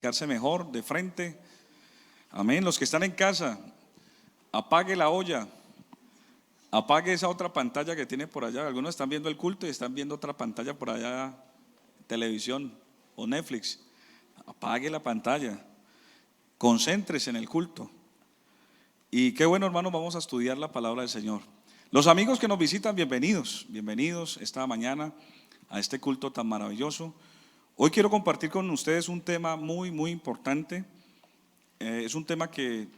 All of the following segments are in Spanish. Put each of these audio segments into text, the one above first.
Quedarse mejor de frente. Amén. Los que están en casa, apague la olla, apague esa otra pantalla que tiene por allá. Algunos están viendo el culto y están viendo otra pantalla por allá, televisión o Netflix. Apague la pantalla, concéntrese en el culto. Y qué bueno, hermanos, vamos a estudiar la palabra del Señor. Los amigos que nos visitan, bienvenidos esta mañana a este culto tan maravilloso. Hoy quiero compartir con ustedes un tema muy importante. Es un tema que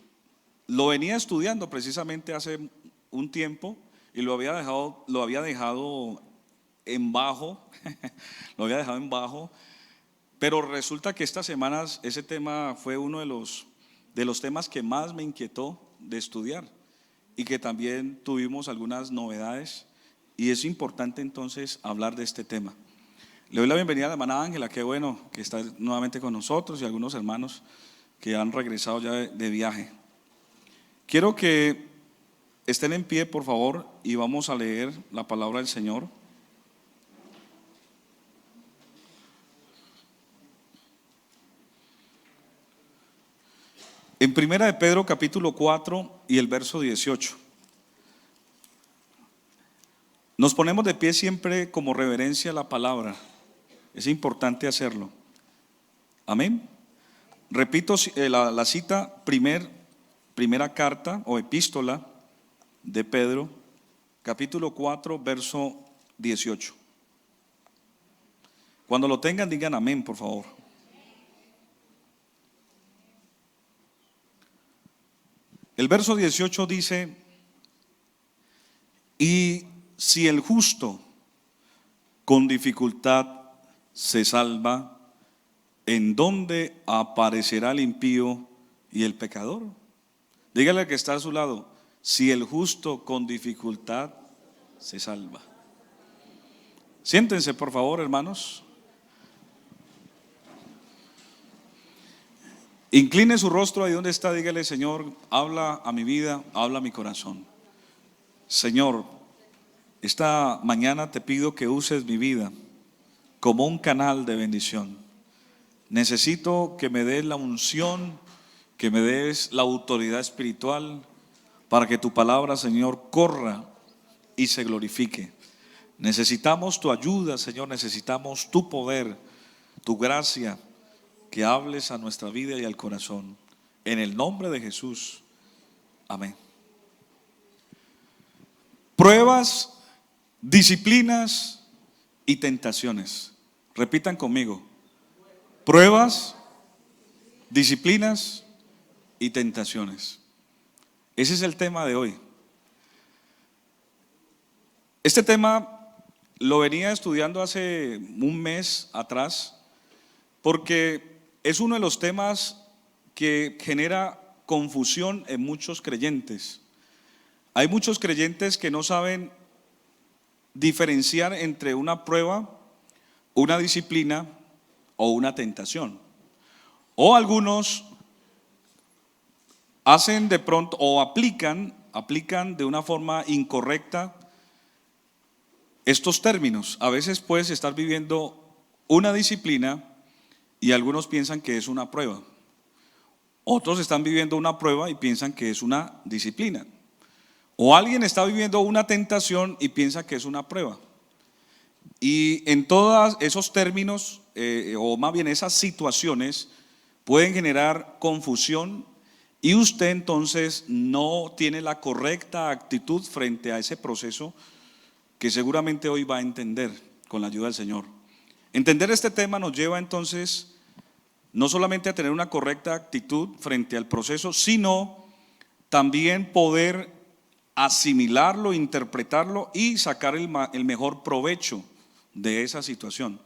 lo venía estudiando precisamente hace un tiempo y lo había dejado en bajo, pero resulta que estas semanas ese tema fue uno de los temas que más me inquietó de estudiar y que también tuvimos algunas novedades, y es importante entonces hablar de este tema. Le doy la bienvenida a la hermana Ángela, qué bueno que está nuevamente con nosotros, y algunos hermanos que han regresado ya de viaje. Quiero que estén en pie, por favor, y vamos a leer la palabra del Señor. En Primera de Pedro capítulo 4 y el verso 18. Nos ponemos de pie siempre como reverencia a la palabra. Es importante hacerlo. Amén. Repito la cita, primera carta o epístola de Pedro, capítulo 4, verso 18. Cuando lo tengan, digan amén, por favor. El verso 18 dice: y si el justo con dificultad se salva, ¿en dónde aparecerá el impío y el pecador? Dígale al que está a su lado: si el justo con dificultad se salva. Siéntense, por favor, hermanos. Incline su rostro ahí donde está. Dígale: Señor, habla a mi vida, habla a mi corazón. Señor, esta mañana te pido que uses mi vida como un canal de bendición. Necesito que me des la unción, que me des la autoridad espiritual para que tu palabra, Señor, corra y se glorifique. Necesitamos tu ayuda, Señor, necesitamos tu poder, tu gracia, que hables a nuestra vida y al corazón. En el nombre de Jesús, amén. Pruebas, disciplinas y tentaciones. Repitan conmigo: pruebas, disciplinas y tentaciones. Ese es el tema de hoy. Este tema lo venía estudiando hace un mes atrás, porque es uno de los temas que genera confusión en muchos creyentes. Hay muchos creyentes que no saben diferenciar entre una prueba, una disciplina o una tentación. O algunos hacen de pronto o aplican de una forma incorrecta estos términos. A veces puedes estar viviendo una disciplina y algunos piensan que es una prueba. Otros están viviendo una prueba y piensan que es una disciplina. O alguien está viviendo una tentación y piensa que es una prueba. Y en todos esos términos, o más bien esas situaciones, pueden generar confusión, y usted entonces no tiene la correcta actitud frente a ese proceso que seguramente hoy va a entender con la ayuda del Señor. Entender este tema nos lleva entonces no solamente a tener una correcta actitud frente al proceso, sino también poder asimilarlo, interpretarlo y sacar el mejor provecho de esa situación.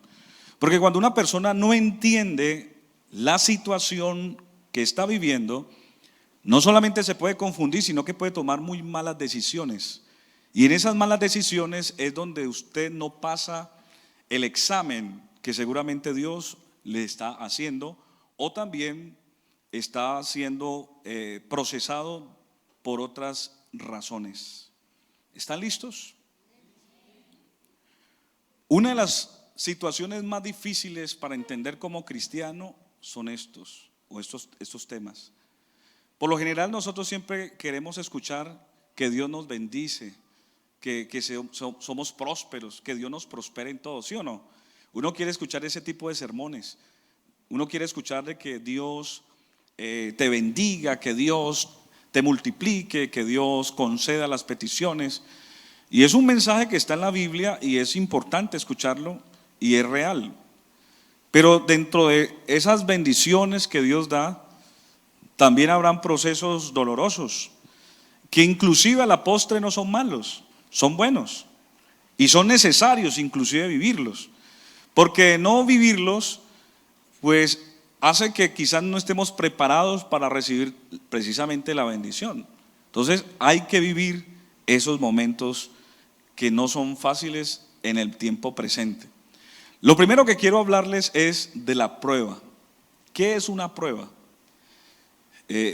Porque cuando una persona no entiende la situación que está viviendo, no solamente se puede confundir, sino que puede tomar muy malas decisiones. Y en esas malas decisiones es donde usted no pasa el examen que seguramente Dios le está haciendo, o también está siendo procesado por otras razones. ¿Están listos? Una de las situaciones más difíciles para entender como cristiano son estos o estos temas. Por lo general nosotros siempre queremos escuchar que Dios nos bendice, que somos prósperos, que Dios nos prospere en todo, ¿sí o no? Uno quiere escuchar ese tipo de sermones. Uno quiere escuchar de que Dios te bendiga, que Dios te multiplique, que Dios conceda las peticiones. Y es un mensaje que está en la Biblia y es importante escucharlo y es real. Pero dentro de esas bendiciones que Dios da, también habrán procesos dolorosos, que inclusive a la postre no son malos, son buenos y son necesarios inclusive vivirlos, porque no vivirlos pues hace que quizás no estemos preparados para recibir precisamente la bendición. Entonces hay que vivir esos momentos que no son fáciles en el tiempo presente. Lo primero que quiero hablarles es de la prueba. ¿Qué es una prueba?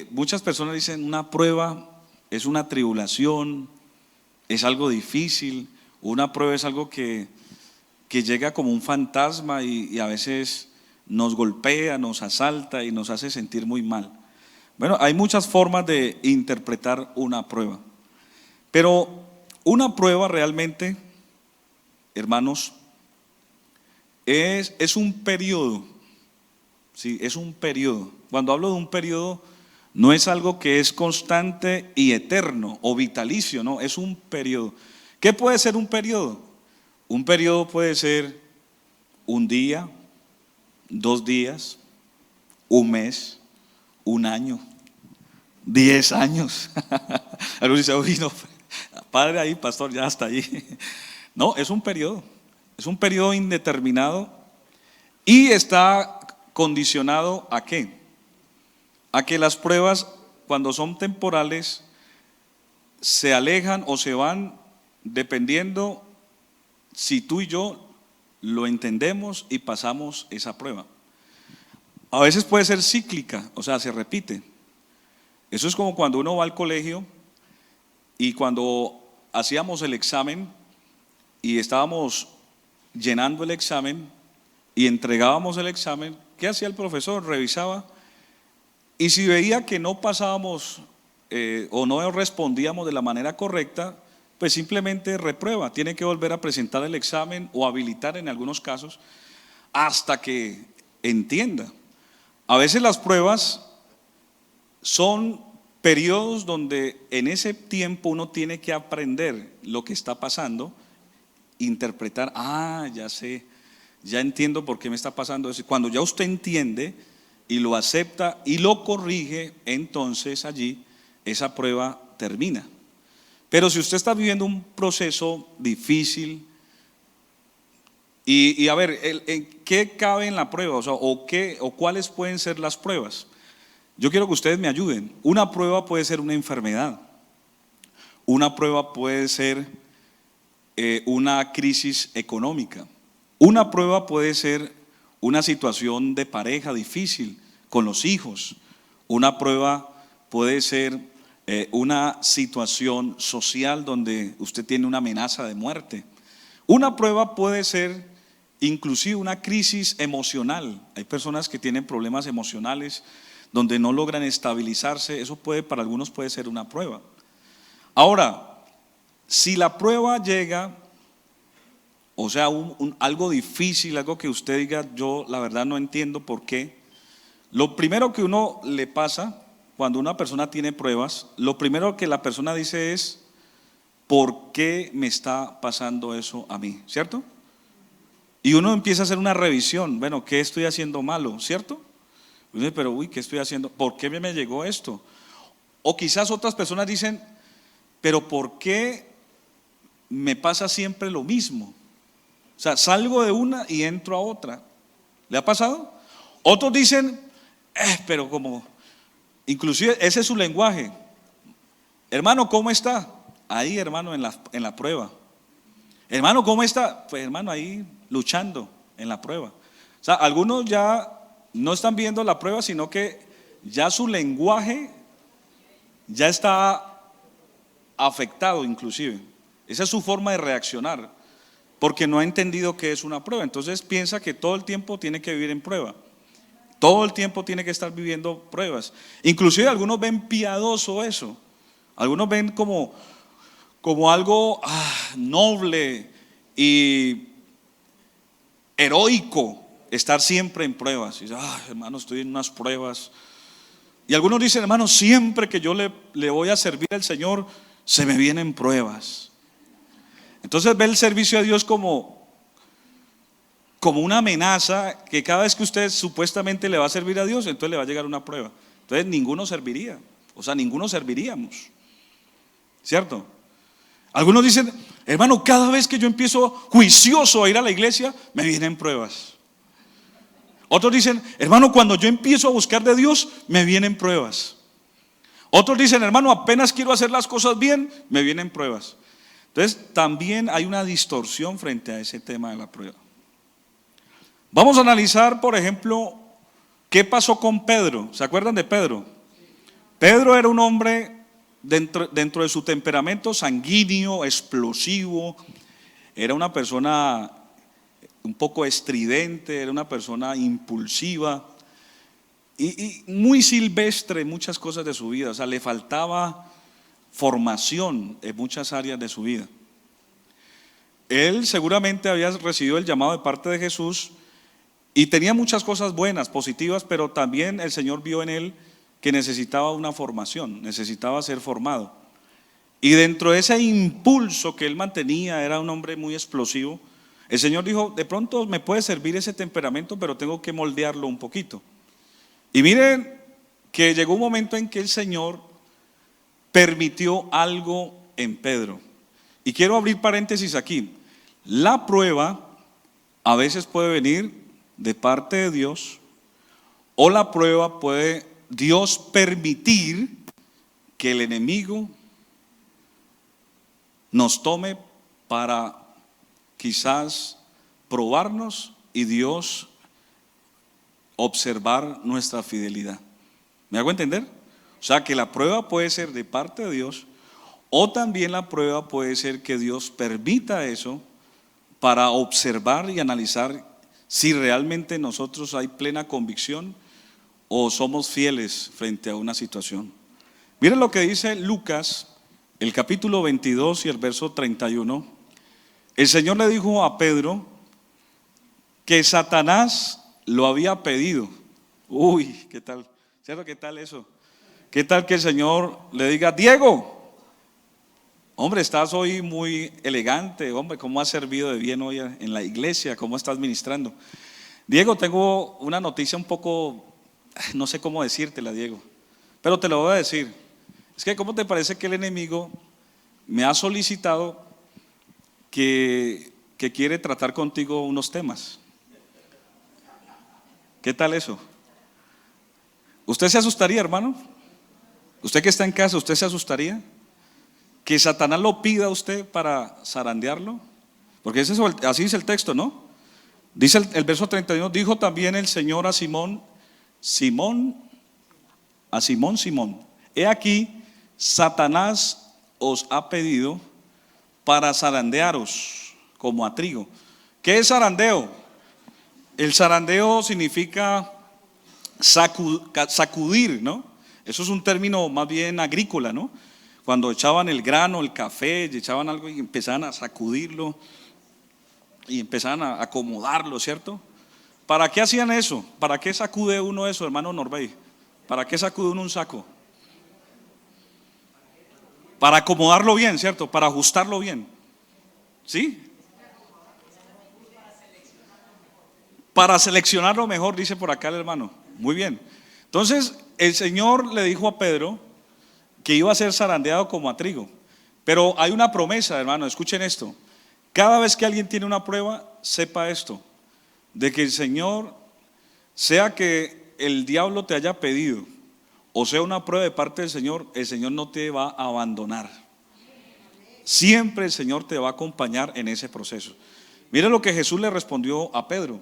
Muchas personas dicen una prueba es una tribulación, es algo difícil, una prueba es algo que llega como un fantasma y a veces nos golpea, nos asalta y nos hace sentir muy mal. Bueno, hay muchas formas de interpretar una prueba, pero una prueba realmente, hermanos, es un periodo, ¿sí? Es un periodo. Cuando hablo de un periodo, no es algo que es constante y eterno o vitalicio, no, es un periodo. ¿Qué puede ser un periodo? Un periodo puede ser un día, 2 días, un mes, un año, 10 años. Algunos dicen, uy, no, padre ahí, pastor, ya hasta ahí. No, es un periodo indeterminado y está condicionado ¿a qué? A que las pruebas, cuando son temporales, se alejan o se van dependiendo si tú y yo lo entendemos y pasamos esa prueba. A veces puede ser cíclica, o sea, se repite. Eso es como cuando uno va al colegio y cuando hacíamos el examen y estábamos llenando el examen y entregábamos el examen, ¿qué hacía el profesor? Revisaba. Y si veía que no pasábamos o no respondíamos de la manera correcta, pues simplemente reprueba, tiene que volver a presentar el examen o habilitar en algunos casos hasta que entienda. A veces las pruebas son periodos donde en ese tiempo uno tiene que aprender lo que está pasando, interpretar, ya sé, ya entiendo por qué me está pasando eso. Cuando ya usted entiende y lo acepta y lo corrige, entonces allí esa prueba termina. Pero si usted está viviendo un proceso difícil y a ver, ¿qué cabe en la prueba? O sea, o cuáles pueden ser las pruebas. Yo quiero que ustedes me ayuden. Una prueba puede ser una enfermedad. Una prueba puede ser una crisis económica. Una prueba puede ser una situación de pareja difícil con los hijos. Una prueba puede ser una situación social donde usted tiene una amenaza de muerte. Una prueba puede ser inclusive una crisis emocional. Hay personas que tienen problemas emocionales donde no logran estabilizarse. Eso para algunos puede ser una prueba. Ahora, si la prueba llega, o sea, algo difícil, algo que usted diga, yo la verdad no entiendo por qué. Lo primero que uno le pasa cuando una persona tiene pruebas, lo primero que la persona dice es, ¿por qué me está pasando eso a mí? ¿Cierto? Y uno empieza a hacer una revisión, bueno, ¿qué estoy haciendo malo? ¿Cierto? Uno dice, pero ¿qué estoy haciendo? ¿Por qué me llegó esto? O quizás otras personas dicen, pero ¿por qué me pasa siempre lo mismo? O sea, salgo de una y entro a otra. ¿Le ha pasado? Otros dicen, pero como, inclusive ese es su lenguaje. Hermano, ¿cómo está? Ahí, hermano, en la prueba. Hermano, ¿cómo está? Pues hermano, ahí luchando en la prueba. O sea, algunos ya no están viendo la prueba, sino que ya su lenguaje ya está afectado inclusive. Esa es su forma de reaccionar, porque no ha entendido qué es una prueba. Entonces piensa que todo el tiempo tiene que vivir en prueba. Todo el tiempo tiene que estar viviendo pruebas. Inclusive algunos ven piadoso eso. Algunos ven como algo noble y heroico estar siempre en pruebas. Y dice, hermano, estoy en unas pruebas. Y algunos dicen, hermano, siempre que yo le voy a servir al Señor, se me vienen pruebas. Entonces ve el servicio a Dios como una amenaza, que cada vez que usted supuestamente le va a servir a Dios, entonces le va a llegar una prueba. Entonces ninguno serviría, ninguno serviríamos, ¿cierto? Algunos dicen, hermano, cada vez que yo empiezo juicioso a ir a la iglesia, me vienen pruebas. Otros dicen, hermano, cuando yo empiezo a buscar de Dios, me vienen pruebas. Otros dicen, hermano, apenas quiero hacer las cosas bien, me vienen pruebas. Entonces también hay una distorsión frente a ese tema de la prueba. Vamos a analizar, por ejemplo, qué pasó con Pedro. ¿Se acuerdan de Pedro? Pedro era un hombre dentro de su temperamento sanguíneo, explosivo. Era una persona un poco estridente, era una persona impulsiva y muy silvestre en muchas cosas de su vida. O sea, le faltaba formación en muchas áreas de su vida. Él seguramente había recibido el llamado de parte de Jesús y tenía muchas cosas buenas, positivas, pero también el Señor vio en él que necesitaba una formación, necesitaba ser formado. Y dentro de ese impulso que él mantenía, era un hombre muy explosivo. El Señor dijo, de pronto me puede servir ese temperamento, pero tengo que moldearlo un poquito. Y miren que llegó un momento en que el Señor permitió algo en Pedro. Y quiero abrir paréntesis aquí. La prueba a veces puede venir de parte de Dios, o la prueba puede Dios permitir que el enemigo nos tome para quizás probarnos y Dios observar nuestra fidelidad. ¿Me hago entender? O sea que la prueba puede ser de parte de Dios, o también la prueba puede ser que Dios permita eso para observar y analizar si realmente nosotros hay plena convicción o somos fieles frente a una situación. Miren lo que dice Lucas, el capítulo 22 y el verso 31. El Señor le dijo a Pedro que Satanás lo había pedido. Uy, ¿qué tal? ¿Cierto? ¿Qué tal eso? ¿Qué tal que el Señor le diga, Diego, hombre, estás hoy muy elegante, hombre, ¿cómo has servido de bien hoy en la iglesia? ¿Cómo estás ministrando? Diego, tengo una noticia un poco, no sé cómo decírtela, Diego, pero te lo voy a decir. Es que, ¿cómo te parece que el enemigo me ha solicitado que quiere tratar contigo unos temas? ¿Qué tal eso? ¿Usted se asustaría, hermano? ¿Usted que está en casa, usted se asustaría? ¿Que Satanás lo pida a usted para zarandearlo? Porque así dice el texto, ¿no? Dice el verso 31, dijo también el Señor a Simón, Simón, he aquí, Satanás os ha pedido para zarandearos como a trigo. ¿Qué es zarandeo? El zarandeo significa sacudir, ¿no? Eso es un término más bien agrícola, ¿no? Cuando echaban el grano, el café, y echaban algo y empezaban a sacudirlo y empezaban a acomodarlo, ¿cierto? ¿Para qué hacían eso? ¿Para qué sacude uno eso, hermano Norbey? ¿Para qué sacude uno un saco? Para acomodarlo bien, ¿cierto? Para ajustarlo bien. ¿Sí? Para seleccionarlo mejor, dice por acá el hermano. Muy bien. Entonces, el Señor le dijo a Pedro que iba a ser zarandeado como a trigo. Pero hay una promesa, hermano, escuchen esto. Cada vez que alguien tiene una prueba, sepa esto, de que el Señor, sea que el diablo te haya pedido, o sea una prueba de parte del Señor, el Señor no te va a abandonar. Siempre el Señor te va a acompañar en ese proceso. Mire lo que Jesús le respondió a Pedro.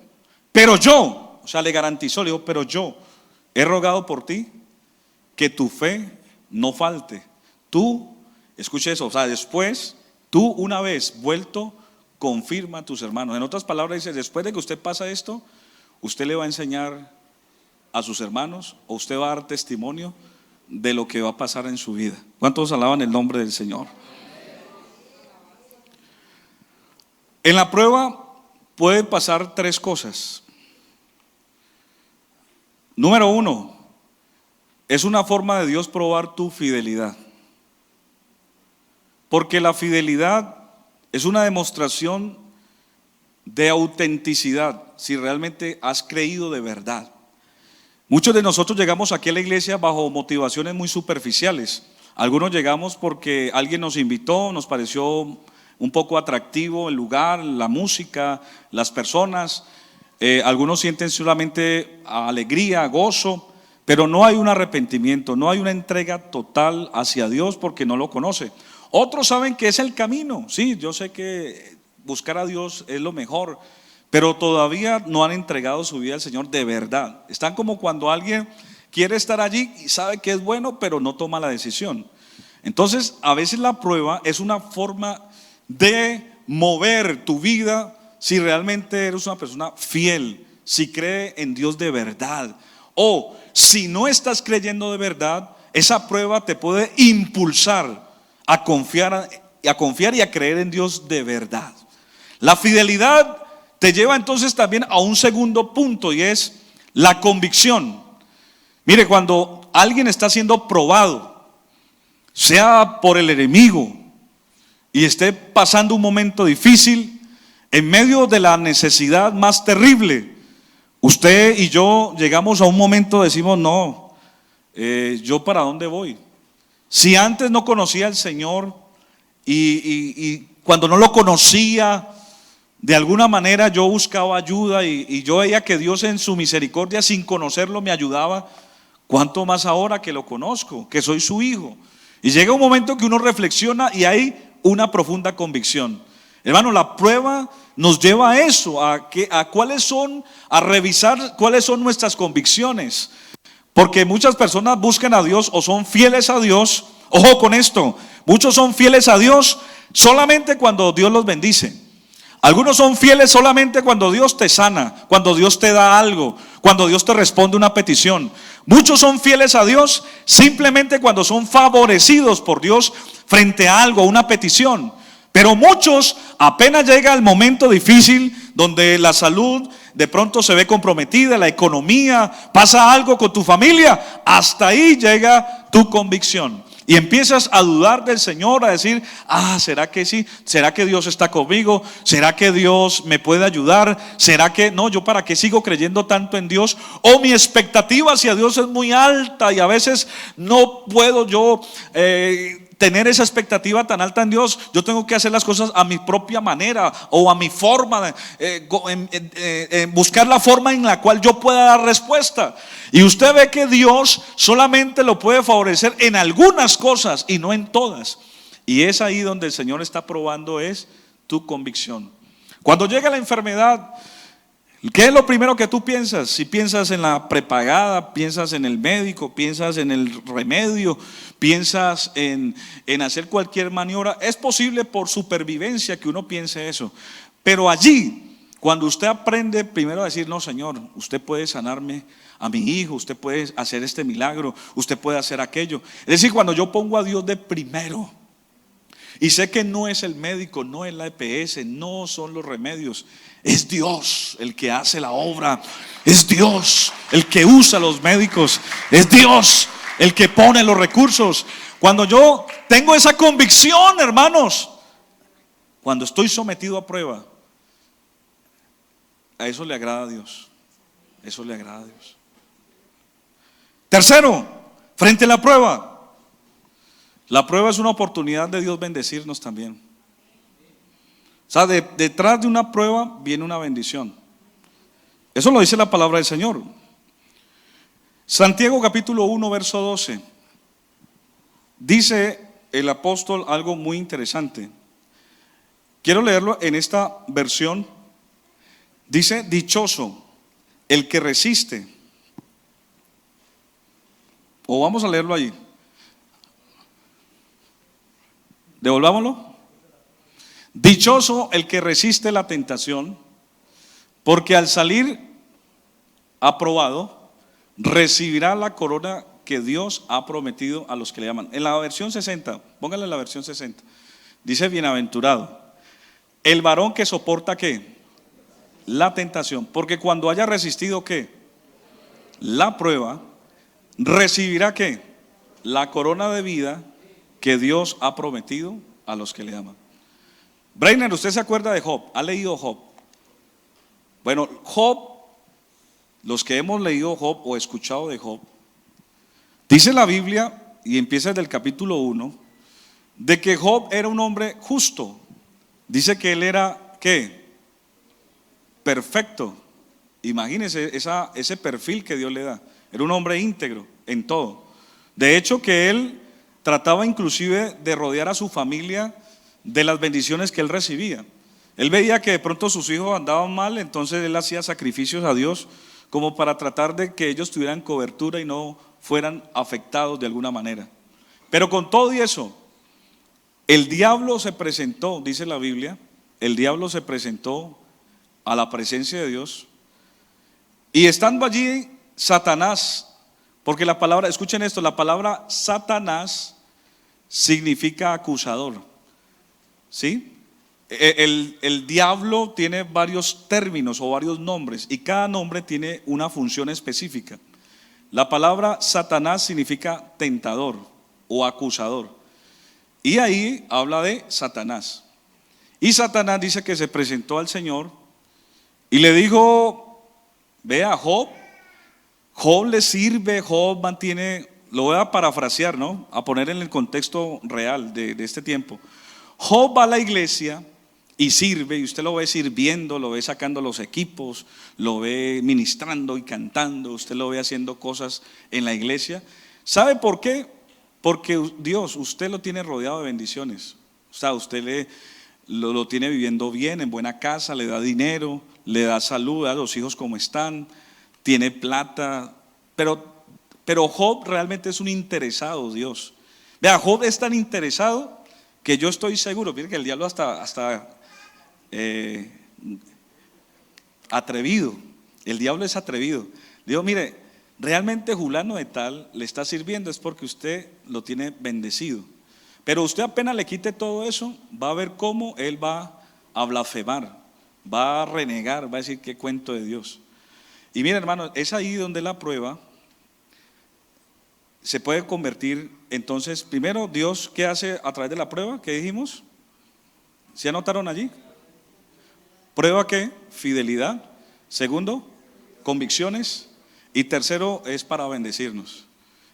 Pero yo, o sea, le garantizó, le dijo, pero yo he rogado por ti que tu fe no falte. Tú, escuche eso, o sea, después, tú una vez vuelto, confirma a tus hermanos. En otras palabras dice, después de que usted pasa esto, usted le va a enseñar a sus hermanos o usted va a dar testimonio de lo que va a pasar en su vida. ¿Cuántos alaban el nombre del Señor? En la prueba pueden pasar tres cosas. Número uno, es una forma de Dios probar tu fidelidad. Porque la fidelidad es una demostración de autenticidad, si realmente has creído de verdad. Muchos de nosotros llegamos aquí a la iglesia bajo motivaciones muy superficiales. Algunos llegamos porque alguien nos invitó, nos pareció un poco atractivo el lugar, la música, las personas. Algunos sienten solamente alegría, gozo, pero no hay un arrepentimiento, no hay una entrega total hacia Dios porque no lo conoce. Otros saben que es el camino. Sí, yo sé que buscar a Dios es lo mejor, pero todavía no han entregado su vida al Señor de verdad. Están como cuando alguien quiere estar allí y sabe que es bueno, pero no toma la decisión. Entonces, a veces la prueba es una forma de mover tu vida si realmente eres una persona fiel, si cree en Dios de verdad. O si no estás creyendo de verdad, esa prueba te puede impulsar a confiar y a creer en Dios de verdad. La fidelidad te lleva entonces también a un segundo punto, y es la convicción. Mire, cuando alguien está siendo probado, sea por el enemigo, y esté pasando un momento difícil, en medio de la necesidad más terrible, usted y yo llegamos a un momento, decimos, no, ¿yo para dónde voy? Si antes no conocía al Señor y cuando no lo conocía, de alguna manera yo buscaba ayuda y yo veía que Dios en su misericordia, sin conocerlo, me ayudaba. ¿Cuánto más ahora que lo conozco, que soy su hijo? Y llega un momento que uno reflexiona y hay una profunda convicción. Hermano, la prueba nos lleva a eso, a revisar cuáles son nuestras convicciones. Porque muchas personas buscan a Dios o son fieles a Dios. Ojo con esto, muchos son fieles a Dios solamente cuando Dios los bendice. Algunos son fieles solamente cuando Dios te sana, cuando Dios te da algo, cuando Dios te responde una petición. Muchos son fieles a Dios simplemente cuando son favorecidos por Dios frente a algo, una petición. Pero muchos, apenas llega el momento difícil donde la salud de pronto se ve comprometida, la economía, pasa algo con tu familia, hasta ahí llega tu convicción. Y empiezas a dudar del Señor, a decir, ¿será que sí? ¿Será que Dios está conmigo? ¿Será que Dios me puede ayudar? ¿Será que no? ¿Yo para qué sigo creyendo tanto en Dios? O mi expectativa hacia Dios es muy alta y a veces no puedo yo tener esa expectativa tan alta en Dios. Yo tengo que hacer las cosas a mi propia manera o a mi forma, buscar la forma en la cual yo pueda dar respuesta. Y usted ve que Dios solamente lo puede favorecer en algunas cosas y no en todas. Y es ahí donde el Señor está probando es tu convicción. Cuando llega la enfermedad, ¿qué es lo primero que tú piensas? Si piensas en la prepagada, piensas en el médico, piensas en el remedio, piensas en hacer cualquier maniobra. Es posible por supervivencia que uno piense eso. Pero allí, cuando usted aprende primero a decir, no, Señor, usted puede sanarme a mi hijo, usted puede hacer este milagro, usted puede hacer aquello. Es decir, cuando yo pongo a Dios de primero y sé que no es el médico, no es la EPS, no son los remedios, es Dios el que hace la obra, es Dios el que usa los médicos, es Dios el que pone los recursos. Cuando yo tengo esa convicción, hermanos, cuando estoy sometido a prueba, a eso le agrada a Dios. Eso le agrada a Dios. Tercero, frente a la prueba es una oportunidad de Dios bendecirnos también. O sea, detrás de una prueba viene una bendición. Eso lo dice la palabra del Señor. Santiago capítulo 1 verso 12. Dice el apóstol algo muy interesante. Quiero leerlo en esta versión. Dice, dichoso el que resiste. O vamos a leerlo allí. Devolvámoslo. Dichoso el que resiste la tentación, porque al salir aprobado, recibirá la corona que Dios ha prometido a los que le aman. En la versión 60, póngale la versión 60, dice: bienaventurado el varón que soporta ¿qué? La tentación, porque cuando haya resistido ¿qué? La prueba, recibirá ¿qué? La corona de vida que Dios ha prometido a los que le aman. Breiner, ¿usted se acuerda de Job? ¿Ha leído Job? Bueno, Job, los que hemos leído Job o escuchado de Job, dice la Biblia, y empieza desde el capítulo 1, de que Job era un hombre justo. Dice que él era ¿qué? Perfecto. Imagínense ese perfil que Dios le da. Era un hombre íntegro en todo. De hecho, que él trataba inclusive de rodear a su familia de las bendiciones que él recibía. Él veía que de pronto sus hijos andaban mal, entonces él hacía sacrificios a Dios como para tratar de que ellos tuvieran cobertura y no fueran afectados de alguna manera. Pero con todo y eso, el diablo se presentó, dice la Biblia, el diablo se presentó a la presencia de Dios, y estando allí Satanás, porque la palabra, escuchen esto, la palabra Satanás significa acusador, ¿sí? El diablo tiene varios términos o varios nombres, y cada nombre tiene una función específica. La palabra Satanás significa tentador o acusador, y ahí habla de Satanás. Y Satanás dice que se presentó al Señor y le dijo: vea, Job le sirve, Job mantiene, lo voy a parafrasear, ¿no? A poner en el contexto real de este tiempo. Job va a la iglesia y sirve, y usted lo ve sirviendo, lo ve sacando los equipos, lo ve ministrando y cantando, usted lo ve haciendo cosas en la iglesia. ¿Sabe por qué? Porque Dios, usted lo tiene rodeado de bendiciones. O sea, usted lo tiene viviendo bien, en buena casa, le da dinero, le da salud a los hijos como están, tiene plata, pero Job realmente es un interesado, Dios. Vea, Job es tan interesado que yo estoy seguro, mire que el diablo hasta atrevido, el diablo es atrevido. Digo, mire, realmente Julano de tal le está sirviendo es porque usted lo tiene bendecido. Pero usted apenas le quite todo eso, va a ver cómo él va a blasfemar, va a renegar, va a decir qué cuento de Dios. Y mire, hermano, es ahí donde la prueba se puede convertir. Entonces, primero, Dios, ¿qué hace a través de la prueba? ¿Qué dijimos? ¿Se anotaron allí? ¿Prueba qué? Fidelidad. Segundo, convicciones. Y tercero, es para bendecirnos.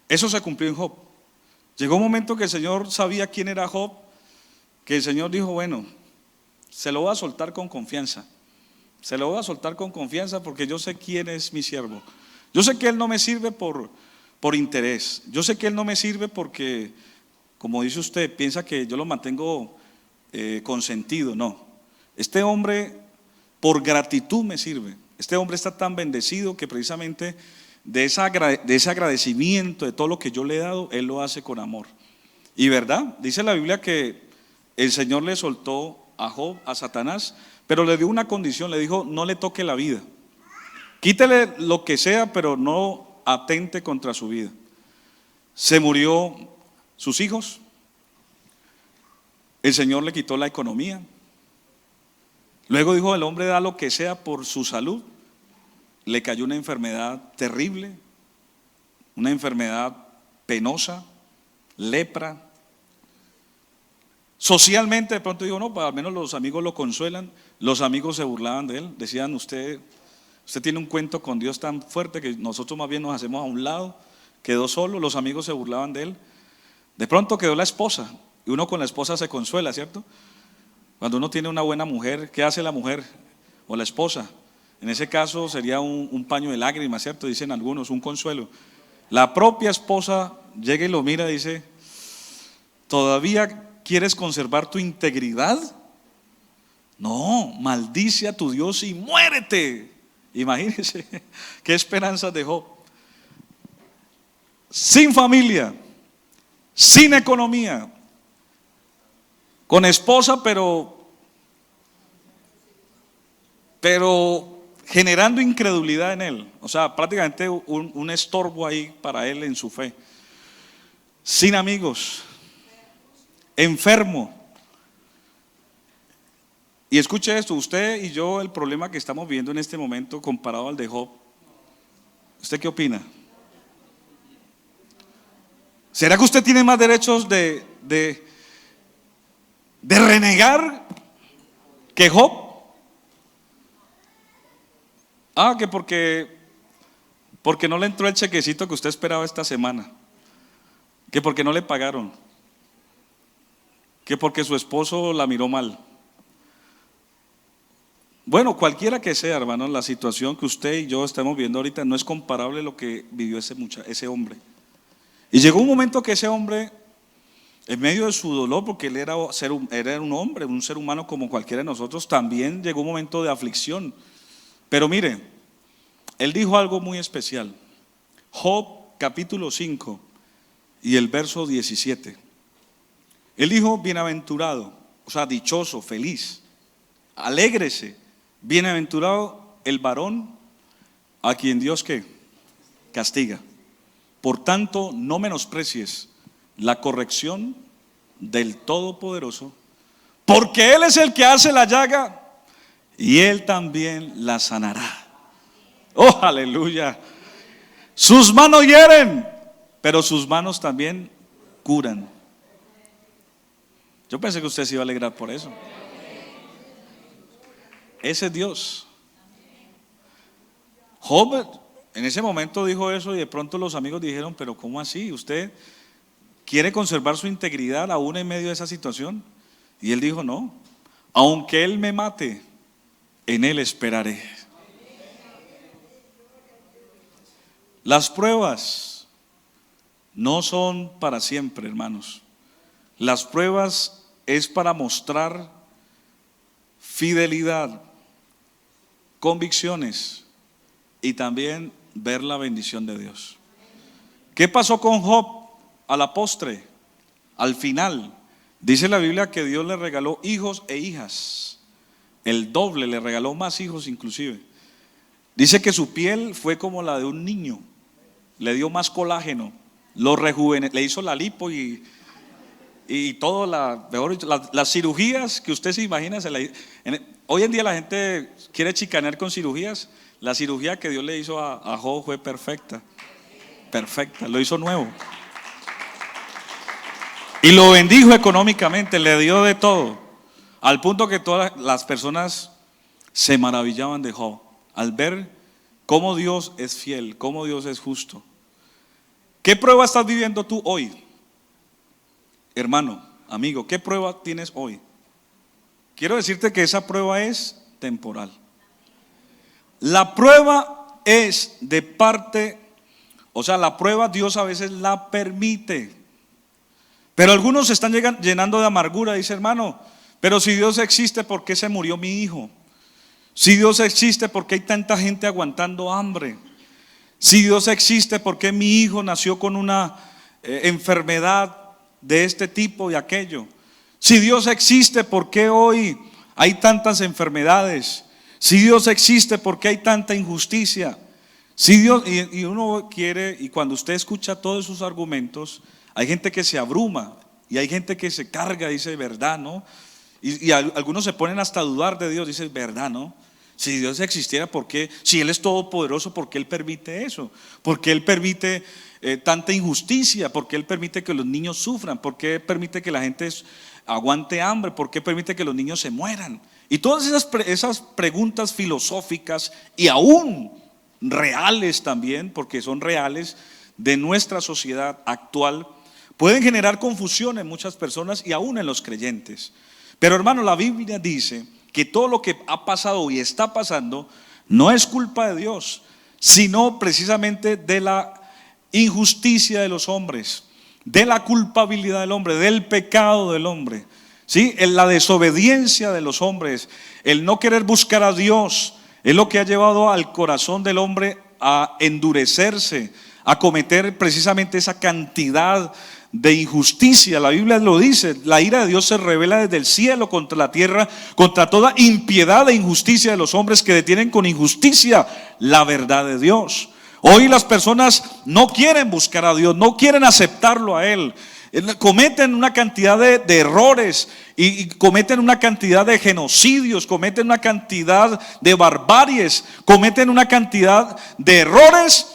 Eso se cumplió en Job. Llegó un momento que el Señor sabía quién era Job, que el Señor dijo: bueno, se lo voy a soltar con confianza. Se lo voy a soltar con confianza porque yo sé quién es mi siervo. Yo sé que él no me sirve por interés. Yo sé que él no me sirve porque, como dice usted, piensa que yo lo mantengo consentido. No, este hombre por gratitud me sirve. Este hombre está tan bendecido que precisamente de ese agradecimiento de todo lo que yo le he dado, él lo hace con amor. Y verdad, dice la Biblia que el Señor le soltó a Job, a Satanás, pero le dio una condición, le dijo: no le toque la vida, quítele lo que sea, pero no atente contra su vida. Se murió sus hijos, el Señor le quitó la economía, luego dijo: el hombre da lo que sea por su salud. Le cayó una enfermedad terrible, una enfermedad penosa, lepra. Socialmente de pronto digo: no, pues al menos los amigos lo consuelan. Los amigos se burlaban de él, decían: usted tiene un cuento con Dios tan fuerte que nosotros más bien nos hacemos a un lado. Quedó solo, los amigos se burlaban de él. De pronto quedó la esposa, y uno con la esposa se consuela, ¿cierto? Cuando uno tiene una buena mujer, ¿qué hace la mujer o la esposa? En ese caso sería un paño de lágrimas, ¿cierto? Dicen algunos, un consuelo. La propia esposa llega y lo mira y dice: ¿todavía quieres conservar tu integridad? No, maldice a tu Dios y muérete. Imagínense qué esperanzas dejó. Sin familia, sin economía, con esposa, pero generando incredulidad en él, o sea, prácticamente un estorbo ahí para él en su fe, sin amigos, enfermo. Y escuche esto, usted y yo, el problema que estamos viendo en este momento comparado al de Job, ¿usted qué opina? ¿Será que usted tiene más derechos de renegar que Job? Que porque no le entró el chequecito que usted esperaba esta semana, que porque no le pagaron, que porque su esposo la miró mal. Bueno, cualquiera que sea, hermanos, la situación que usted y yo estamos viendo ahorita no es comparable a lo que vivió ese hombre. Y llegó un momento que ese hombre, en medio de su dolor, porque él era un hombre, un ser humano como cualquiera de nosotros, también llegó un momento de aflicción. Pero mire, él dijo algo muy especial. Job capítulo 5 y el verso 17. Él dijo: bienaventurado, o sea, dichoso, feliz, alégrese, bienaventurado el varón a quien Dios ¿qué? Castiga. Por tanto, no menosprecies la corrección del Todopoderoso, porque Él es el que hace la llaga y Él también la sanará. Oh, aleluya. Sus manos hieren, pero sus manos también curan. Yo pensé que usted se iba a alegrar por eso. Ese es Dios. Job en ese momento dijo eso y de pronto los amigos dijeron: pero ¿cómo así? ¿Usted quiere conservar su integridad aún en medio de esa situación? Y él dijo: no, aunque Él me mate, en Él esperaré. Las pruebas no son para siempre, hermanos. Las pruebas es para mostrar fidelidad, convicciones y también ver la bendición de Dios. ¿Qué pasó con Job a la postre? Al final, dice la Biblia que Dios le regaló hijos e hijas, el doble, le regaló más hijos inclusive. Dice que su piel fue como la de un niño, le dio más colágeno, le hizo la lipo y todo, las cirugías que usted se imagina. Hoy en día la gente quiere chicanear con cirugías. La cirugía que Dios le hizo a Job fue perfecta, lo hizo nuevo. Y lo bendijo económicamente, le dio de todo, al punto que todas las personas se maravillaban de Job al ver cómo Dios es fiel, cómo Dios es justo. ¿Qué prueba estás viviendo tú hoy? Hermano, amigo, ¿qué prueba tienes hoy? Quiero decirte que esa prueba es temporal. La prueba es de parte, o sea, la prueba Dios a veces la permite. Pero algunos se están llenando de amargura. Dice: hermano, pero si Dios existe, ¿por qué se murió mi hijo? Si Dios existe, ¿por qué hay tanta gente aguantando hambre? Si Dios existe, ¿por qué mi hijo nació con una enfermedad de este tipo y aquello? Si Dios existe, ¿por qué hoy hay tantas enfermedades? Si Dios existe, ¿por qué hay tanta injusticia? Si Dios, y uno quiere, y cuando usted escucha todos esos argumentos, hay gente que se abruma y hay gente que se carga, dice: verdad, ¿no? Y algunos se ponen hasta a dudar de Dios, dice: verdad, ¿no? Si Dios existiera, ¿por qué? Si Él es todopoderoso, ¿por qué Él permite eso? ¿Por qué Él permite tanta injusticia? ¿Por qué Él permite que los niños sufran? ¿Por qué permite que la gente aguante hambre? ¿Por qué permite que los niños se mueran? Y todas esas preguntas filosóficas y aún reales también, porque son reales, de nuestra sociedad actual, pueden generar confusión en muchas personas y aún en los creyentes. Pero hermano, la Biblia dice que todo lo que ha pasado y está pasando no es culpa de Dios, sino precisamente de la injusticia de los hombres, de la culpabilidad del hombre, del pecado del hombre, ¿sí? La desobediencia de los hombres, el no querer buscar a Dios, es lo que ha llevado al corazón del hombre a endurecerse, a cometer precisamente esa cantidad de injusticia. La Biblia lo dice, la ira de Dios se revela desde el cielo contra la tierra, contra toda impiedad e injusticia de los hombres que detienen con injusticia la verdad de Dios. Hoy las personas no quieren buscar a Dios, no quieren aceptarlo a Él. Cometen una cantidad de errores y cometen una cantidad de genocidios, cometen una cantidad de barbaries, cometen una cantidad de errores,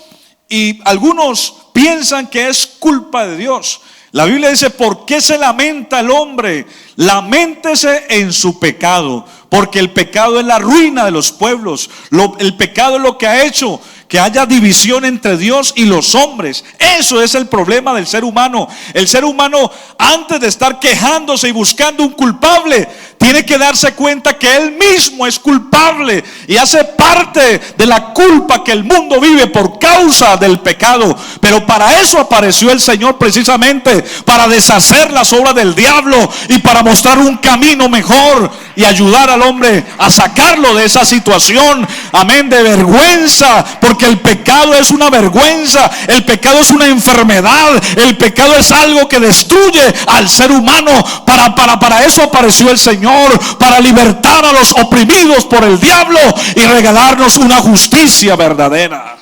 y algunos piensan que es culpa de Dios. La Biblia dice: ¿por qué se lamenta el hombre? Laméntese en su pecado, porque el pecado es la ruina de los pueblos. El pecado es lo que ha hecho que haya división entre Dios y los hombres. Eso es el problema del ser humano. El ser humano, antes de estar quejándose y buscando un culpable, tiene que darse cuenta que él mismo es culpable y hace parte de la culpa que el mundo vive por causa del pecado. Pero para eso apareció el Señor, precisamente para deshacer las obras del diablo y para mostrar un camino mejor y ayudar al hombre a sacarlo de esa situación, amén, de vergüenza, porque el pecado es una vergüenza, el pecado es una enfermedad, el pecado es algo que destruye al ser humano. Para eso apareció el Señor, para libertar a los oprimidos por el diablo y regalarnos una justicia verdadera.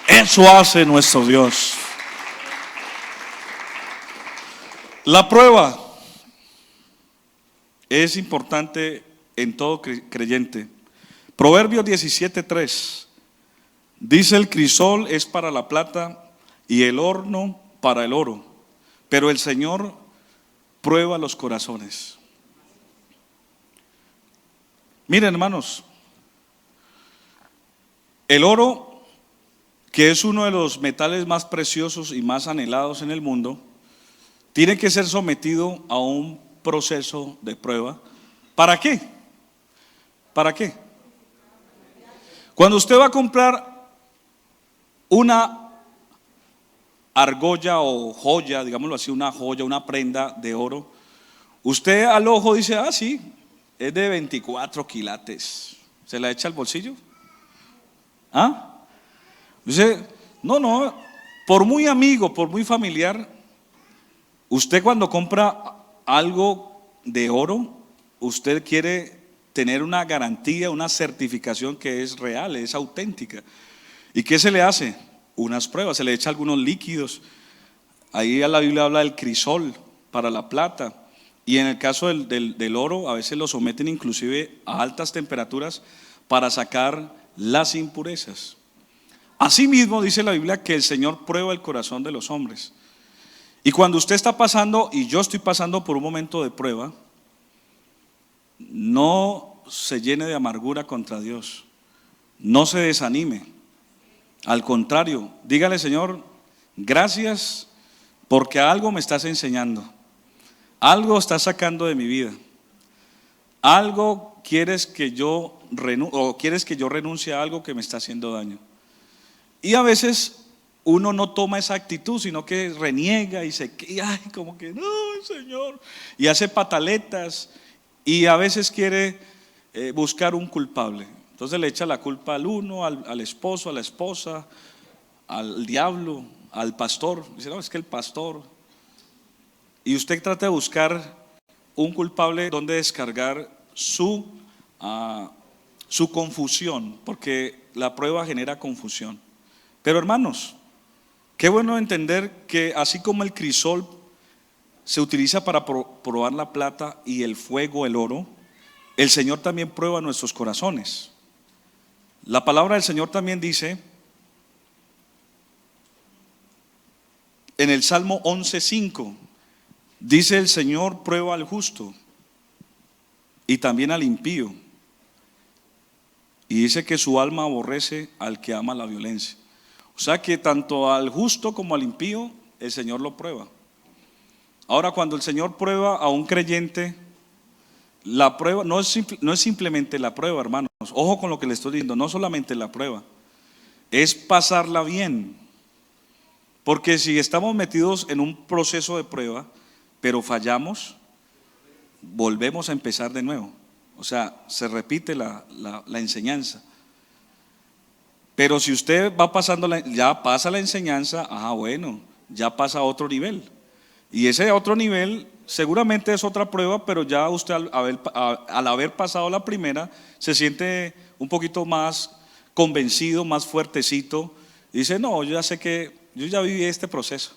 Eso hace nuestro Dios. La prueba es importante en todo creyente. Proverbios 17:3 dice: el crisol es para la plata y el horno para el oro, pero el Señor prueba los corazones. Miren, hermanos, el oro, que es uno de los metales más preciosos y más anhelados en el mundo, tiene que ser sometido a un proceso de prueba. ¿Para qué? ¿Para qué? Cuando usted va a comprar una argolla o joya, digámoslo así, una joya, una prenda de oro, usted al ojo dice: ah, sí, es de 24 quilates. ¿Se la echa al bolsillo? ¿Ah? Dice: no, por muy amigo, por muy familiar, usted cuando compra algo de oro, usted quiere tener una garantía, una certificación que es real, es auténtica. ¿Y qué se le hace? Unas pruebas, se le echa algunos líquidos. Ahí a la Biblia habla del crisol para la plata, y en el caso del oro a veces lo someten inclusive a altas temperaturas para sacar las impurezas. Asimismo dice la Biblia que el Señor prueba el corazón de los hombres. Y cuando usted está pasando, y yo estoy pasando por un momento de prueba, no se llene de amargura contra Dios, no se desanime. Al contrario, dígale: Señor, gracias porque algo me estás enseñando, algo estás sacando de mi vida, algo quieres que yo renuncie a algo que me está haciendo daño. Y a veces uno no toma esa actitud, sino que reniega y ay, como que no, Señor, y hace pataletas, y a veces quiere buscar un culpable. Entonces le echa la culpa al uno, al esposo, a la esposa, al diablo, al pastor. Dice: no, es que el pastor. Y usted trata de buscar un culpable donde descargar su confusión, porque la prueba genera confusión. Pero hermanos, qué bueno entender que así como el crisol se utiliza para probar la plata y el fuego el oro, el Señor también prueba nuestros corazones. La palabra del Señor también dice en el Salmo 11:5, dice: el Señor prueba al justo y también al impío, y dice que su alma aborrece al que ama la violencia. O sea que tanto al justo como al impío el Señor lo prueba. Ahora, cuando el Señor prueba a un creyente, la prueba no es simplemente la prueba, hermanos. Ojo con lo que le estoy diciendo, no solamente la prueba, es pasarla bien. Porque si estamos metidos en un proceso de prueba, pero fallamos, volvemos a empezar de nuevo. O sea, se repite la enseñanza. Pero si usted va pasando, ya pasa la enseñanza, bueno, ya pasa a otro nivel. Y ese otro nivel seguramente es otra prueba, pero ya usted al haber pasado la primera se siente un poquito más convencido, más fuertecito. Y dice, no, yo ya sé que yo ya viví este proceso.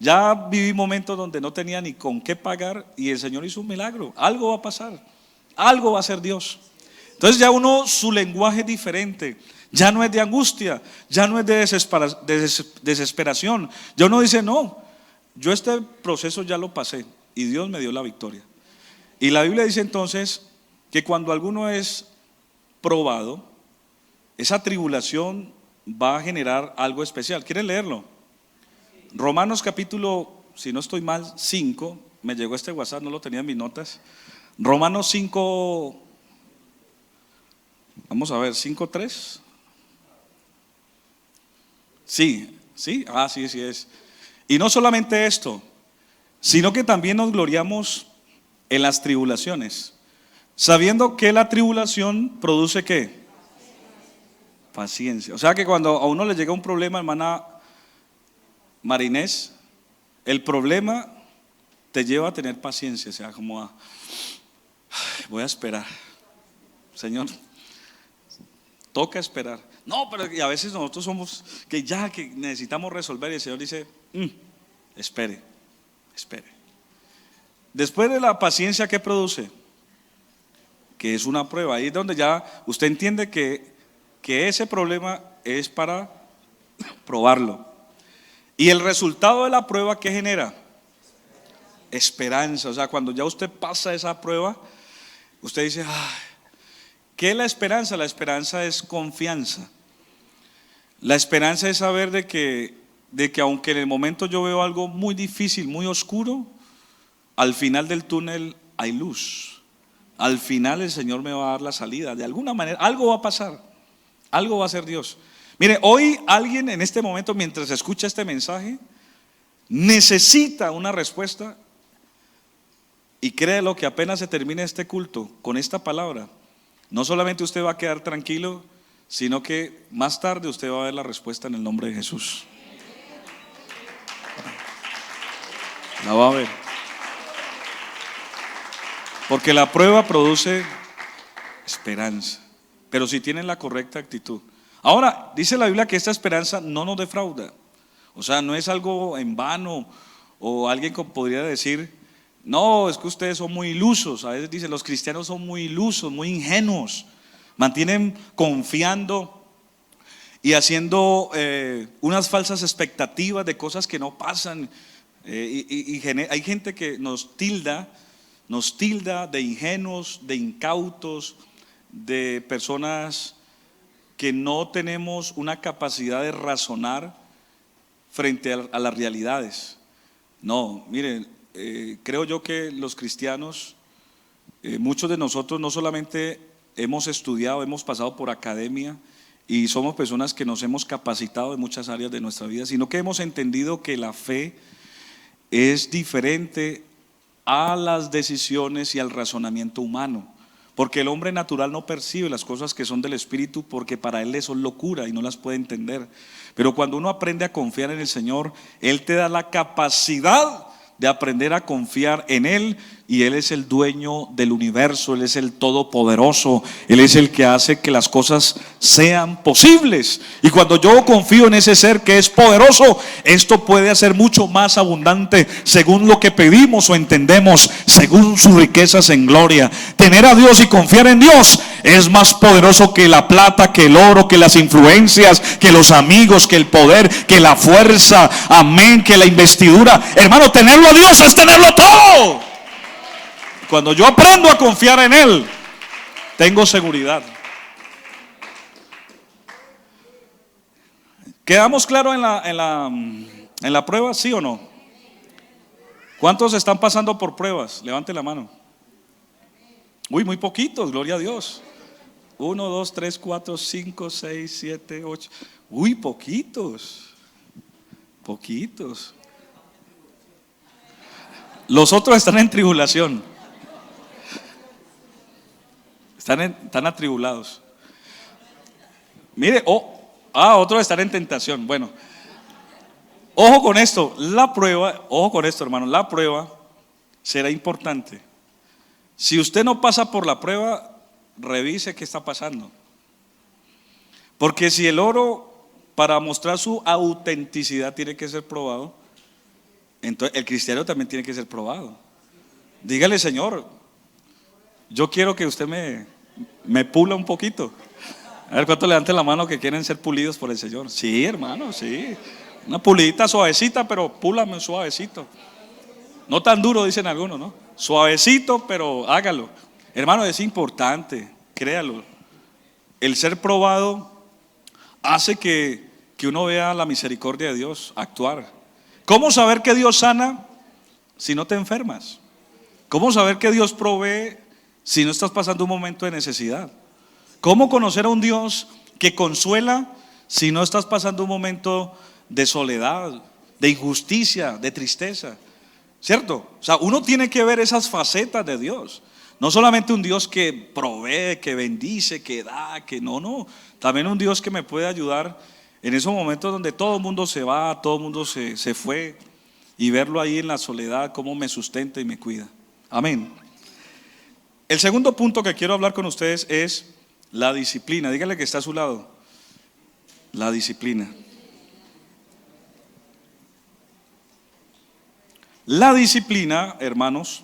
Ya viví momentos donde no tenía ni con qué pagar y el Señor hizo un milagro. Algo va a pasar, algo va a hacer Dios. Entonces ya su lenguaje es diferente. Ya no es de angustia, ya no es de desesperación. Ya uno dice, no, yo este proceso ya lo pasé y Dios me dio la victoria. Y la Biblia dice entonces que cuando alguno es probado, esa tribulación va a generar algo especial. ¿Quieren leerlo? Romanos capítulo, si no estoy mal, 5. Me llegó este WhatsApp, no lo tenía en mis notas. Romanos 5, vamos a ver, 5:3. Sí, sí, sí es. Y no solamente esto, sino que también nos gloriamos en las tribulaciones, sabiendo que la tribulación produce ¿qué? Paciencia. O sea que cuando a uno le llega un problema, hermana Marinés, el problema te lleva a tener paciencia, o sea, como voy a esperar, Señor, toca esperar. No, pero y a veces nosotros somos que necesitamos resolver y el Señor dice, espere. Después de la paciencia, ¿qué produce? Que es una prueba. Ahí es donde ya usted entiende que ese problema es para probarlo. Y el resultado de la prueba, ¿qué genera? Esperanza. O sea, cuando ya usted pasa esa prueba, usted dice, ¿qué es la esperanza? La esperanza es confianza. La esperanza es saber de que aunque en el momento yo veo algo muy difícil, muy oscuro, al final del túnel hay luz. Al final el Señor me va a dar la salida. De alguna manera, algo va a pasar. Algo va a hacer Dios. Mire, hoy alguien en este momento, mientras escucha este mensaje, necesita una respuesta. Y créelo que apenas se termine este culto con esta palabra, no solamente usted va a quedar tranquilo, sino que más tarde usted va a ver la respuesta en el nombre de Jesús. La va a ver. Porque la prueba produce esperanza, pero si tienen la correcta actitud. Ahora, dice la Biblia que esta esperanza no nos defrauda. O sea, no es algo en vano, o alguien podría decir, no, es que ustedes son muy ilusos. A veces dicen, los cristianos son muy ilusos, muy ingenuos. Mantienen confiando y haciendo unas falsas expectativas de cosas que no pasan. Hay gente que nos tilda de ingenuos, de incautos, de personas que no tenemos una capacidad de razonar frente a las realidades. No, miren, creo yo que los cristianos, muchos de nosotros no solamente hemos estudiado, hemos pasado por academia y somos personas que nos hemos capacitado en muchas áreas de nuestra vida, sino que hemos entendido que la fe es diferente a las decisiones y al razonamiento humano, porque el hombre natural no percibe las cosas que son del Espíritu, porque para él son locura y no las puede entender. Pero cuando uno aprende a confiar en el Señor, Él te da la capacidad de aprender a confiar en Él, y Él es el dueño del universo, Él es el todopoderoso, Él es el que hace que las cosas sean posibles. Y cuando yo confío en ese ser que es poderoso, esto puede hacer mucho más abundante según lo que pedimos o entendemos, según sus riquezas en gloria. Tener a Dios y confiar en Dios es más poderoso que la plata, que el oro, que las influencias, que los amigos, que el poder, que la fuerza, amén, que la investidura. Hermano, tenerlo a Dios es tenerlo todo. Cuando yo aprendo a confiar en Él, tengo seguridad. ¿Quedamos claros en la prueba, sí o no? ¿Cuántos están pasando por pruebas? Levante la mano. Uy, muy poquitos, gloria a Dios. 1, 2, 3, 4, 5, 6, 7, 8. Uy, poquitos. Los otros están en tribulación. Están atribulados. Mire, otros están en tentación. Bueno, Ojo con esto, la prueba, ojo con esto, hermano, la prueba será importante. Si usted no pasa por la prueba, revise qué está pasando. Porque si el oro, para mostrar su autenticidad, tiene que ser probado, entonces el cristiano también tiene que ser probado. Dígale: Señor, yo quiero que usted me pula un poquito. A ver cuánto levanten la mano que quieren ser pulidos por el Señor. Sí, hermano, sí. Una pulidita suavecita, pero púlame suavecito. No tan duro, dicen algunos, ¿no? Suavecito, pero hágalo. Hermano, es importante, créalo. El ser probado hace que uno vea la misericordia de Dios actuar. ¿Cómo saber que Dios sana si no te enfermas? ¿Cómo saber que Dios provee si no estás pasando un momento de necesidad? ¿Cómo conocer a un Dios que consuela si no estás pasando un momento de soledad, de injusticia, de tristeza? ¿Cierto? O sea, uno tiene que ver esas facetas de Dios. No solamente un Dios que provee, que bendice, que da, que no. También un Dios que me puede ayudar en esos momentos donde todo el mundo se va, todo el mundo se fue, y verlo ahí en la soledad, cómo me sustenta y me cuida. Amén. El segundo punto que quiero hablar con ustedes es la disciplina. Dígale que está a su lado. La disciplina. La disciplina, hermanos,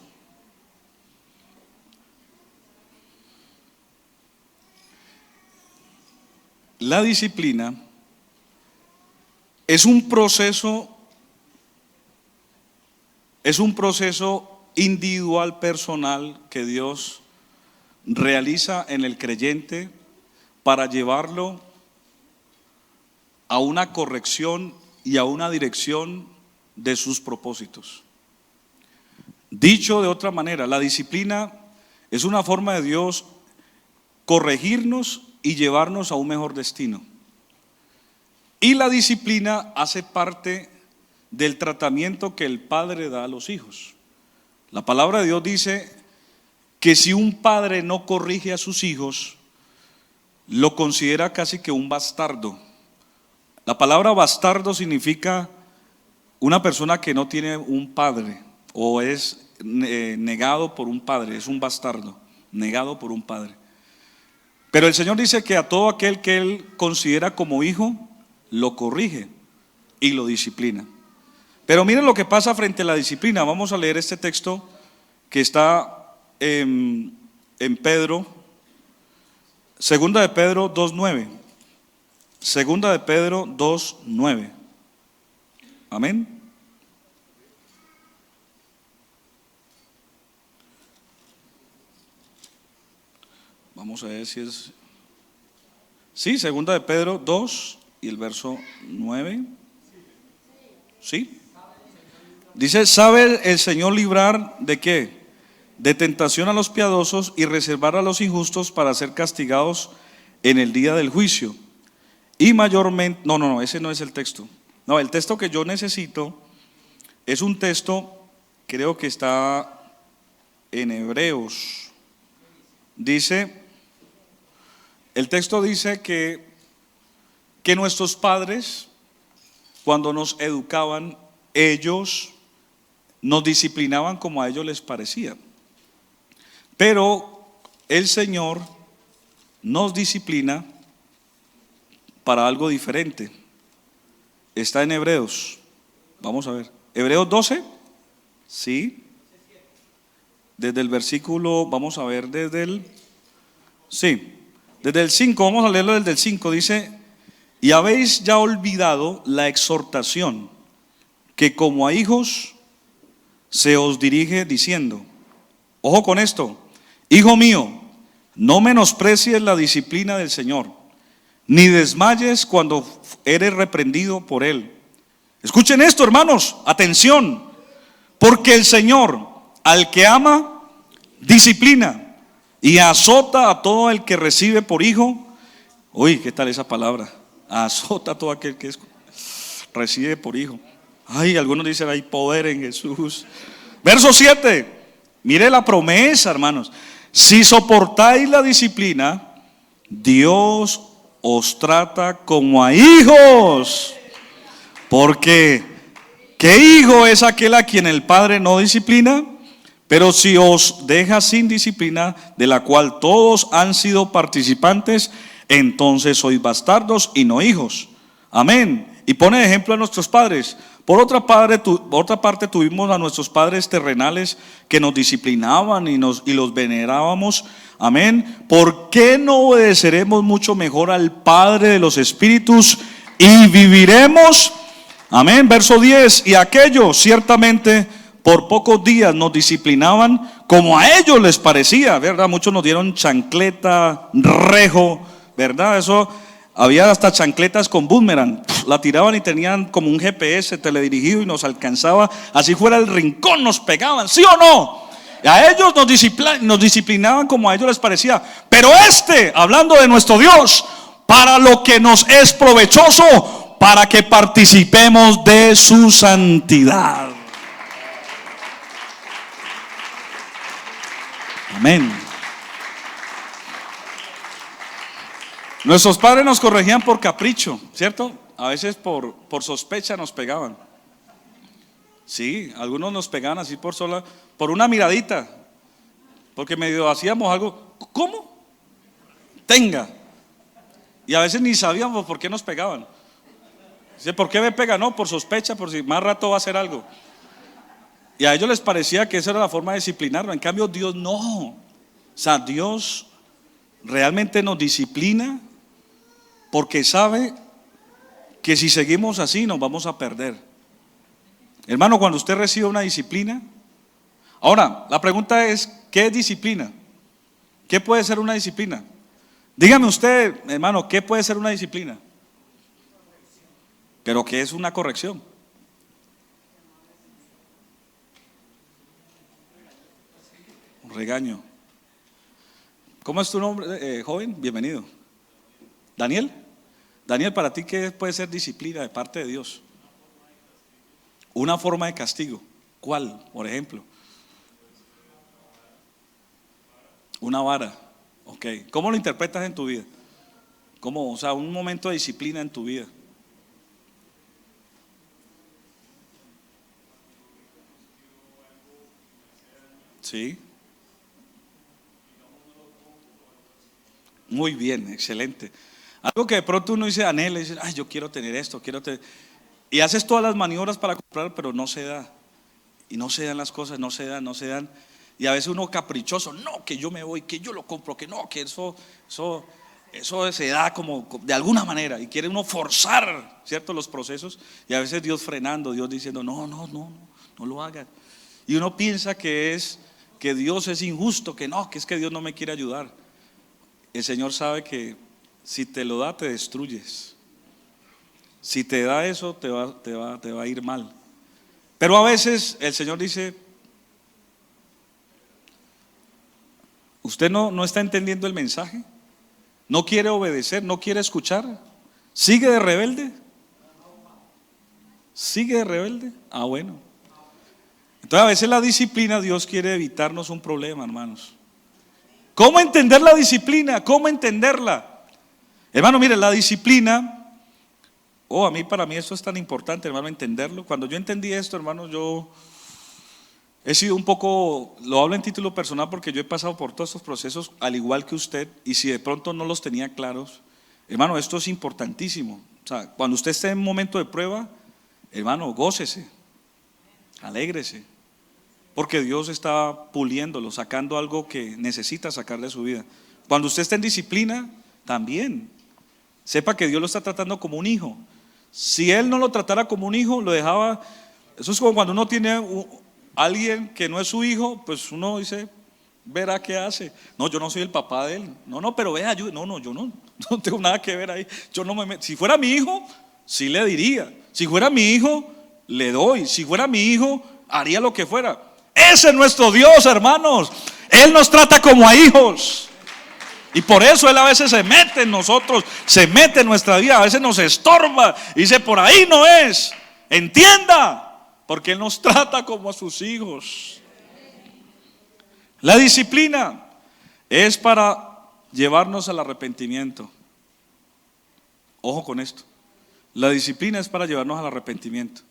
la disciplina es un proceso individual, personal, que Dios realiza en el creyente para llevarlo a una corrección y a una dirección de sus propósitos. Dicho de otra manera, la disciplina es una forma de Dios corregirnos y llevarnos a un mejor destino. Y la disciplina hace parte del tratamiento que el padre da a los hijos. La palabra de Dios dice que si un padre no corrige a sus hijos, lo considera casi que un bastardo. La palabra bastardo significa una persona que no tiene un padre o es negado por un padre, es un bastardo, negado por un padre. Pero el Señor dice que a todo aquel que Él considera como hijo, lo corrige y lo disciplina. Pero miren lo que pasa frente a la disciplina. Vamos a leer este texto que está en Pedro, segunda de Pedro 2:9. Segunda de Pedro 2:9. Amén. Vamos a ver si es. Sí, segunda de Pedro 2 y el verso 9. Sí. Dice: ¿sabe el Señor librar de qué? De tentación a los piadosos y reservar a los injustos para ser castigados en el día del juicio. Y mayormente, no, ese no es el texto. No, el texto que yo necesito es un texto, creo que está en Hebreos. El texto dice que nuestros padres, cuando nos educaban, ellos nos disciplinaban como a ellos les parecía. Pero el Señor nos disciplina para algo diferente. Está en Hebreos. Vamos a ver. Hebreos 12. Sí. Desde el versículo, vamos a ver desde el 5, vamos a leerlo desde el 5. Dice: y habéis ya olvidado la exhortación que como a hijos se os dirige diciendo. Ojo con esto: hijo mío, no menosprecies la disciplina del Señor, ni desmayes cuando eres reprendido por Él. Escuchen esto, hermanos, atención, porque el Señor al que ama disciplina y azota a todo el que recibe por hijo. Uy, ¿qué tal esa palabra? Azota a todo aquel que recibe por hijo. Ay, algunos dicen: hay poder en Jesús. Verso 7. Mire la promesa, hermanos. Si soportáis la disciplina, Dios os trata como a hijos. Porque ¿Qué hijo es aquel a quien el padre no disciplina? Pero si os deja sin disciplina, de la cual todos han sido participantes, entonces sois bastardos y no hijos. Amén. Y pone de ejemplo a nuestros padres. Por otra parte tuvimos a nuestros padres terrenales que nos disciplinaban y los venerábamos. Amén. ¿Por qué no obedeceremos mucho mejor al Padre de los Espíritus y viviremos? Amén. Verso 10. Y aquellos ciertamente por pocos días nos disciplinaban como a ellos les parecía, ¿verdad? Muchos nos dieron chancleta, rejo, ¿verdad? Eso, había hasta chancletas con boomerang, la tiraban y tenían como un GPS teledirigido y nos alcanzaba, así fuera el rincón nos pegaban, ¿sí o no? A ellos nos disciplinaban como a ellos les parecía, pero hablando de nuestro Dios, para lo que nos es provechoso, para que participemos de su santidad. Amén. Nuestros padres nos corregían por capricho, ¿cierto? A veces por sospecha nos pegaban. Sí, algunos nos pegaban así por una miradita, porque medio hacíamos algo. ¿Cómo? Tenga. Y a veces ni sabíamos por qué nos pegaban. Dice, ¿por qué me pega? No, por sospecha, por si más rato va a hacer algo. Y a ellos les parecía que esa era la forma de disciplinarlo. En cambio Dios no. O sea, Dios realmente nos disciplina porque sabe que si seguimos así nos vamos a perder. Hermano, cuando usted recibe una disciplina, ahora la pregunta es, ¿qué es disciplina? ¿Qué puede ser una disciplina? Dígame usted, hermano, ¿qué puede ser una disciplina? ¿Pero qué es una corrección? Regaño. ¿Cómo es tu nombre, joven? Bienvenido. ¿Daniel? Daniel, para ti, ¿qué puede ser disciplina de parte de Dios? Una forma de castigo. ¿Cuál, por ejemplo? Una vara. Ok. ¿Cómo lo interpretas en tu vida? ¿Cómo? O sea, un momento de disciplina en tu vida. Sí. Muy bien, excelente. Algo que de pronto uno dice, anhela, dice, ay, yo quiero tener esto, quiero tener. Y haces todas las maniobras para comprar, pero no se da. Y no se dan las cosas, no se dan. Y a veces uno caprichoso, no, que yo me voy, que yo lo compro, que no, que eso se da como de alguna manera. Y quiere uno forzar, ¿cierto?, los procesos. Y a veces Dios frenando, Dios diciendo, no lo hagas. Y uno piensa que Dios es injusto, que es que Dios no me quiere ayudar. El Señor sabe que si te lo da, te destruyes. Si te da eso, te va a ir mal. Pero a veces el Señor dice, ¿usted no está entendiendo el mensaje? ¿No quiere obedecer? ¿No quiere escuchar? ¿Sigue de rebelde? ¿Sigue de rebelde? Ah, bueno. Entonces a veces la disciplina, Dios quiere evitarnos un problema, hermanos. ¿Cómo entender la disciplina? ¿Cómo entenderla? Hermano, mire, la disciplina, para mí esto es tan importante, hermano, entenderlo. Cuando yo entendí esto, hermano, yo he sido un poco, lo hablo en título personal porque yo he pasado por todos estos procesos al igual que usted, y si de pronto no los tenía claros, hermano, esto es importantísimo. O sea, cuando usted esté en un momento de prueba, hermano, gócese, alégrese. Porque Dios está puliéndolo, sacando algo que necesita sacar de su vida. Cuando usted está en disciplina, también sepa que Dios lo está tratando como un hijo. Si Él no lo tratara como un hijo, lo dejaba. Eso es como cuando uno tiene alguien que no es su hijo, pues uno dice, verá qué hace. No, yo no soy el papá de él. No, pero vea, yo no tengo nada que ver ahí. Yo no me meto. Si fuera mi hijo, sí le diría. Si fuera mi hijo, le doy. Si fuera mi hijo, haría lo que fuera. Ese es nuestro Dios, hermanos. Él nos trata como a hijos. Y por eso Él a veces se mete en nosotros, se mete en nuestra vida, a veces nos estorba y dice, por ahí no es. Entienda, porque Él nos trata como a sus hijos. La disciplina es para llevarnos al arrepentimiento. Ojo con esto. La disciplina es para llevarnos al arrepentimiento.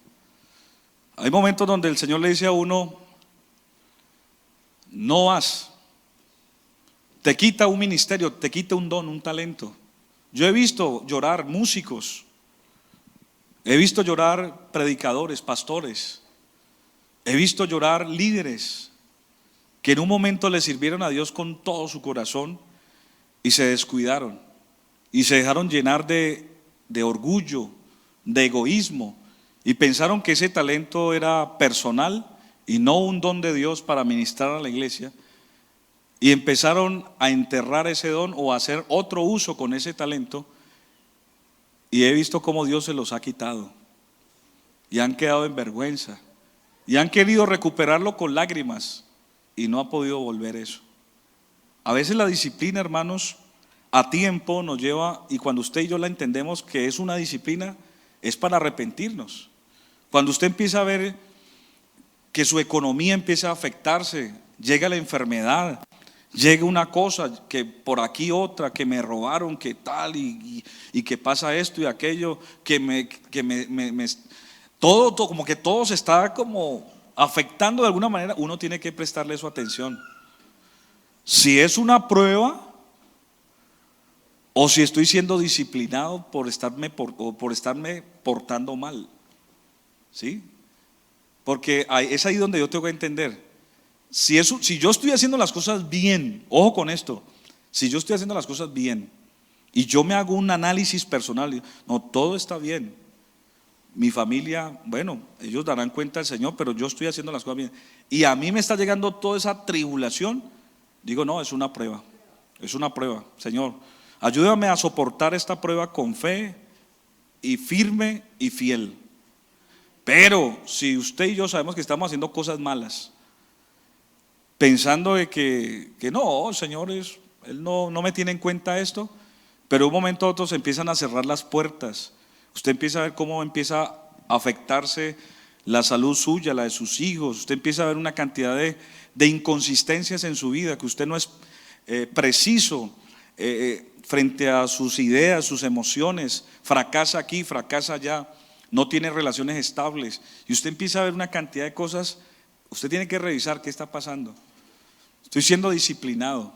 Hay momentos donde el Señor le dice a uno, no vas, te quita un ministerio, te quita un don, un talento. Yo he visto llorar músicos, he visto llorar predicadores, pastores, he visto llorar líderes que en un momento le sirvieron a Dios con todo su corazón y se descuidaron y se dejaron llenar de orgullo, de egoísmo, y pensaron que ese talento era personal y no un don de Dios para ministrar a la iglesia, y empezaron a enterrar ese don o a hacer otro uso con ese talento, y he visto cómo Dios se los ha quitado y han quedado en vergüenza y han querido recuperarlo con lágrimas y no ha podido volver eso. A veces la disciplina, hermanos, a tiempo nos lleva, y cuando usted y yo la entendemos que es una disciplina, es para arrepentirnos. Cuando usted empieza a ver que su economía empieza a afectarse, llega la enfermedad, llega una cosa, que por aquí otra, que me robaron, que tal, y que pasa esto y aquello, todo, como que todo se está como afectando de alguna manera, uno tiene que prestarle su atención. Si es una prueba o si estoy siendo disciplinado por estarme portando mal, ¿sí? Porque es ahí donde yo tengo que entender. Si yo estoy haciendo las cosas bien, ojo con esto, si yo estoy haciendo las cosas bien y yo me hago un análisis personal, no, todo está bien, mi familia, bueno, ellos darán cuenta al Señor, pero yo estoy haciendo las cosas bien, y a mí me está llegando toda esa tribulación, digo, no, es una prueba, Señor, ayúdame a soportar esta prueba con fe y firme y fiel. Pero si usted y yo sabemos que estamos haciendo cosas malas, pensando de que no, Señor, Él no me tiene en cuenta esto, pero de un momento a otro se empiezan a cerrar las puertas. Usted empieza a ver cómo empieza a afectarse la salud suya, la de sus hijos. Usted empieza a ver una cantidad de inconsistencias en su vida, que usted no es preciso frente a sus ideas, sus emociones, fracasa aquí, fracasa allá, no tiene relaciones estables, y usted empieza a ver una cantidad de cosas. Usted tiene que revisar qué está pasando. Estoy siendo disciplinado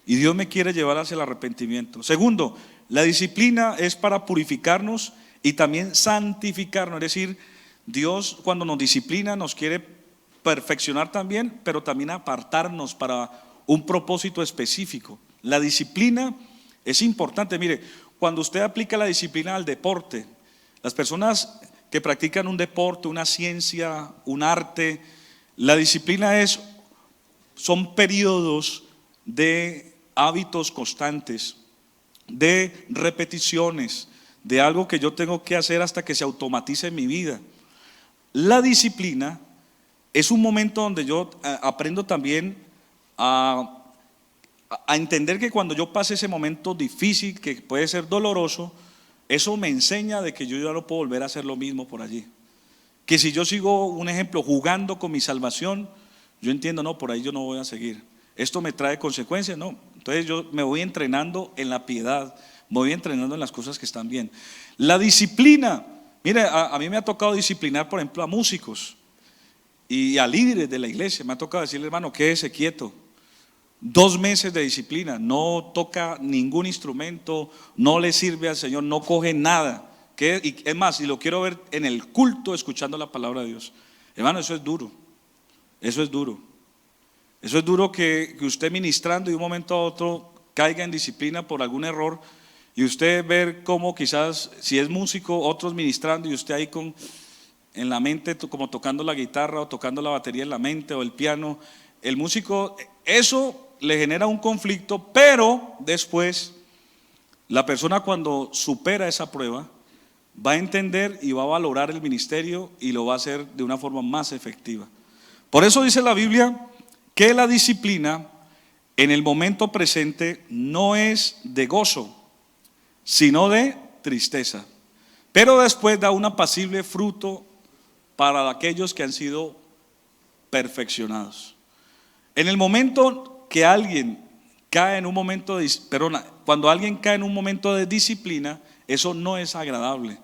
y Dios me quiere llevar hacia el arrepentimiento. Segundo, la disciplina es para purificarnos y también santificarnos. Es decir, Dios cuando nos disciplina nos quiere perfeccionar también, pero también apartarnos para un propósito específico. La disciplina es importante. Mire, cuando usted aplica la disciplina al deporte, las personas que practican un deporte, una ciencia, un arte, la disciplina son periodos de hábitos constantes, de repeticiones, de algo que yo tengo que hacer hasta que se automatice en mi vida. La disciplina es un momento donde yo aprendo también a entender que cuando yo pase ese momento difícil, que puede ser doloroso, eso me enseña de que yo ya no puedo volver a hacer lo mismo por allí. Que si yo sigo, un ejemplo, jugando con mi salvación, yo entiendo, no, por ahí yo no voy a seguir. Esto me trae consecuencias, no. Entonces yo me voy entrenando en la piedad, me voy entrenando en las cosas que están bien. La disciplina, mire, a mí me ha tocado disciplinar, por ejemplo, a músicos y a líderes de la iglesia. Me ha tocado decirle, hermano, quédese quieto. 2 meses de disciplina, no toca ningún instrumento, no le sirve al Señor, no coge nada. Y es más, si lo quiero ver en el culto escuchando la palabra de Dios. Hermano, eso es duro. Eso es duro. Eso es duro que usted ministrando y de un momento a otro caiga en disciplina por algún error, y usted ver cómo quizás, si es músico, otros ministrando y usted ahí en la mente como tocando la guitarra o tocando la batería en la mente o el piano. El músico, eso le genera un conflicto, pero después la persona cuando supera esa prueba va a entender y va a valorar el ministerio y lo va a hacer de una forma más efectiva. Por eso dice la Biblia que la disciplina en el momento presente no es de gozo, sino de tristeza, pero después da un apacible fruto para aquellos que han sido perfeccionados. En el momento que alguien cae en un momento cuando alguien cae en un momento de disciplina, eso no es agradable.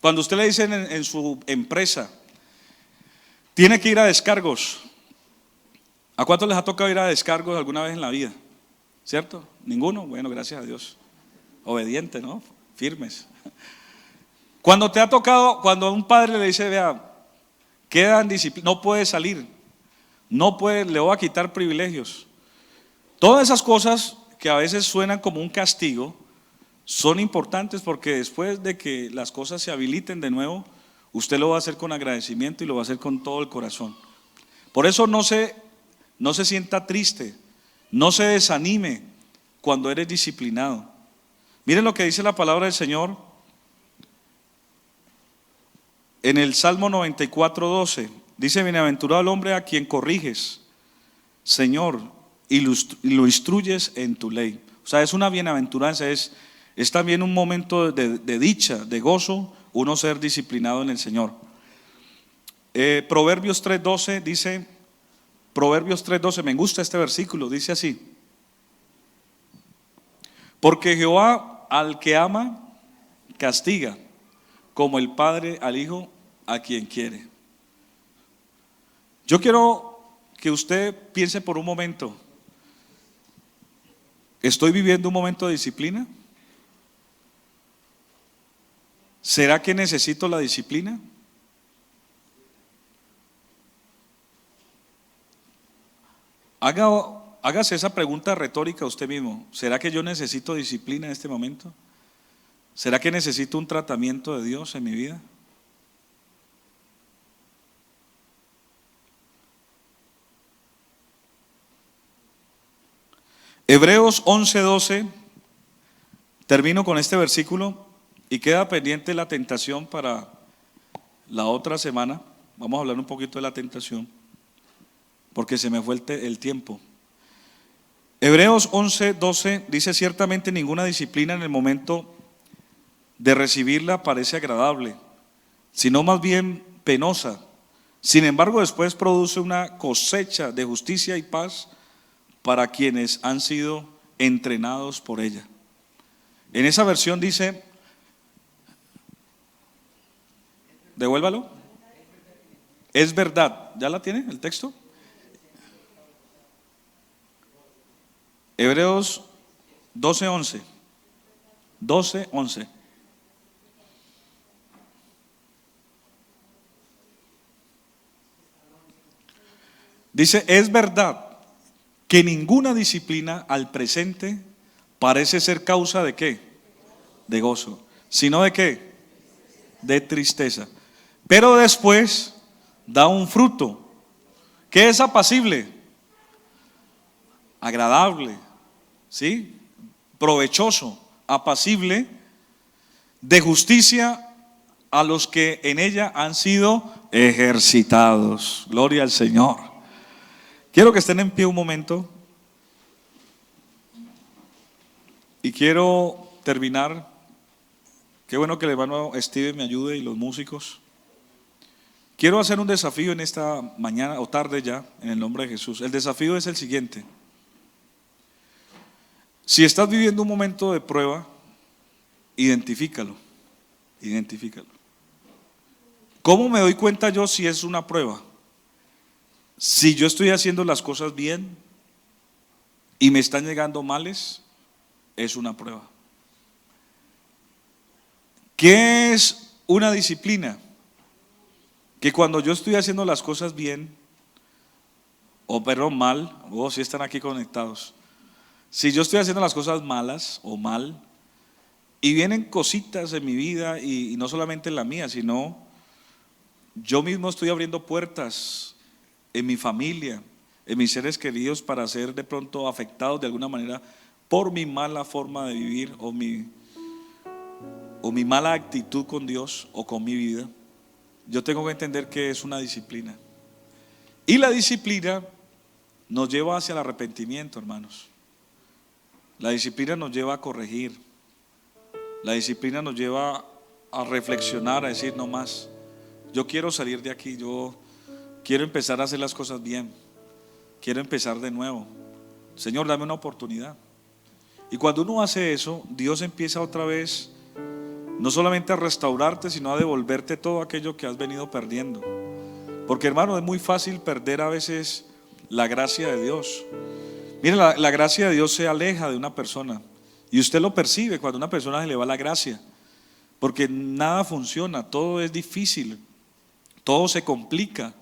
Cuando usted le dice en su empresa, Tiene que ir a descargos. ¿A cuántos les ha tocado ir a descargos alguna vez en la vida? ¿Cierto? ¿Ninguno? Bueno, gracias a Dios. Obediente, ¿no? Firmes. Cuando te ha tocado, cuando un padre le dice, vea, queda en disciplina, no puede salir, no puede, le voy a quitar privilegios. Todas esas cosas que a veces suenan como un castigo son importantes, porque después de que las cosas se habiliten de nuevo, usted lo va a hacer con agradecimiento y lo va a hacer con todo el corazón. Por eso no se sienta triste, no se desanime cuando eres disciplinado. Miren lo que dice la palabra del Señor en el Salmo 94:12. Dice: bienaventurado el hombre a quien corriges, Señor, y lo instruyes en tu ley. O sea, es una bienaventuranza, es también un momento de dicha, de gozo, uno ser disciplinado en el Señor. Proverbios 3:12 dice, Proverbios 3:12, me gusta este versículo, dice así: porque Jehová al que ama castiga, como el padre al hijo a quien quiere. Yo quiero que usted piense por un momento, ¿estoy viviendo un momento de disciplina? ¿Será que necesito la disciplina? Hágase esa pregunta retórica a usted mismo. ¿Será que yo necesito disciplina en este momento? ¿Será que necesito un tratamiento de Dios en mi vida? Hebreos 11:12, termino con este versículo y queda pendiente la tentación para la otra semana. Vamos a hablar un poquito de la tentación, porque se me fue el tiempo. Hebreos 11:12 dice: ciertamente ninguna disciplina en el momento de recibirla parece agradable, sino más bien penosa. Sin embargo, después produce una cosecha de justicia y paz para quienes han sido entrenados por ella. En esa versión dice, devuélvalo, es verdad. ¿Ya la tiene el texto? Hebreos 12:11. 12:11. Dice: es verdad que ninguna disciplina al presente parece ser causa de ¿qué? De gozo, sino de ¿qué? De tristeza. Pero después da un fruto que es apacible, agradable, ¿sí? Provechoso, apacible, de justicia a los que en ella han sido ejercitados. Gloria al Señor. Quiero que estén en pie un momento y quiero terminar. Qué bueno que el hermano Steve me ayude y los músicos. Quiero hacer un desafío en esta mañana o tarde ya, en el nombre de Jesús. El desafío es el siguiente: si estás viviendo un momento de prueba, identifícalo. ¿Cómo me doy cuenta yo si es una prueba? Si yo estoy haciendo las cosas bien y me están llegando males, es una prueba. ¿Qué es una disciplina? Que cuando yo estoy haciendo las cosas bien, o perdón, mal, o si están aquí conectados, si yo estoy haciendo las cosas malas o mal, y vienen cositas en mi vida, y no solamente en la mía, sino yo mismo estoy abriendo puertas en mi familia, en mis seres queridos, para ser de pronto afectados de alguna manera por mi mala forma de vivir o mi mala actitud con Dios o con mi vida. Yo tengo que entender que es una disciplina, y la disciplina nos lleva hacia el arrepentimiento, hermanos. La disciplina nos lleva a corregir, la disciplina nos lleva a reflexionar, a decir: no más, yo quiero salir de aquí, yo quiero empezar a hacer las cosas bien, quiero empezar de nuevo. Señor, dame una oportunidad. Y cuando uno hace eso, Dios empieza otra vez no solamente a restaurarte, sino a devolverte todo aquello que has venido perdiendo. Porque, hermano, es muy fácil perder a veces la gracia de Dios. Mire, la gracia de Dios se aleja de una persona. Y usted lo percibe cuando a una persona se le va la gracia. Porque nada funciona, todo es difícil, todo se complica.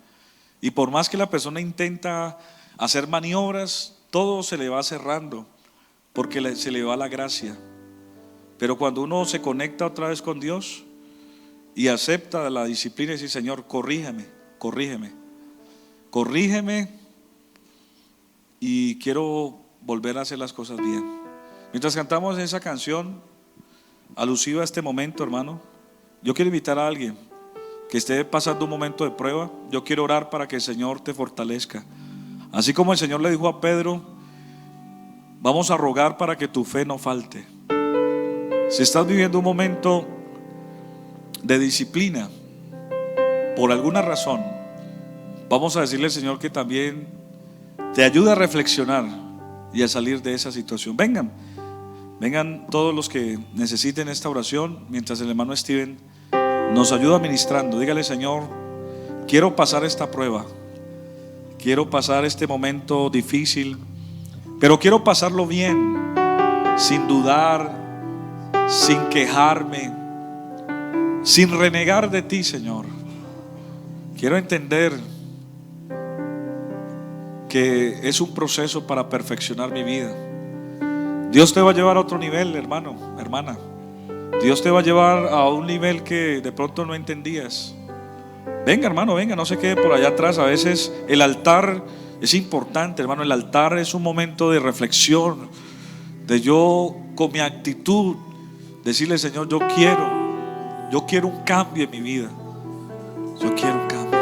Y por más que la persona intenta hacer maniobras, todo se le va cerrando, porque se le va la gracia. Pero cuando uno se conecta otra vez con Dios y acepta la disciplina y dice: Señor, corrígeme, corrígeme, corrígeme, y quiero volver a hacer las cosas bien. Mientras cantamos esa canción alusiva a este momento, hermano, yo quiero invitar a alguien que esté pasando un momento de prueba. Yo quiero orar para que el Señor te fortalezca. Así como el Señor le dijo a Pedro: vamos a rogar para que tu fe no falte. Si estás viviendo un momento de disciplina por alguna razón, vamos a decirle al Señor que también te ayude a reflexionar y a salir de esa situación. Vengan todos los que necesiten esta oración, mientras el hermano Steven nos ayuda ministrando. Dígale: Señor, quiero pasar esta prueba, quiero pasar este momento difícil, pero quiero pasarlo bien, sin dudar, sin quejarme, sin renegar de ti, Señor. Quiero entender que es un proceso para perfeccionar mi vida. Dios te va a llevar a otro nivel, hermano, hermana. Dios te va a llevar a un nivel que de pronto no entendías. Venga, hermano, venga, no se quede por allá atrás. A veces el altar es importante, hermano. El altar es un momento de reflexión, de yo con mi actitud decirle: Señor, yo quiero un cambio en mi vida. Yo quiero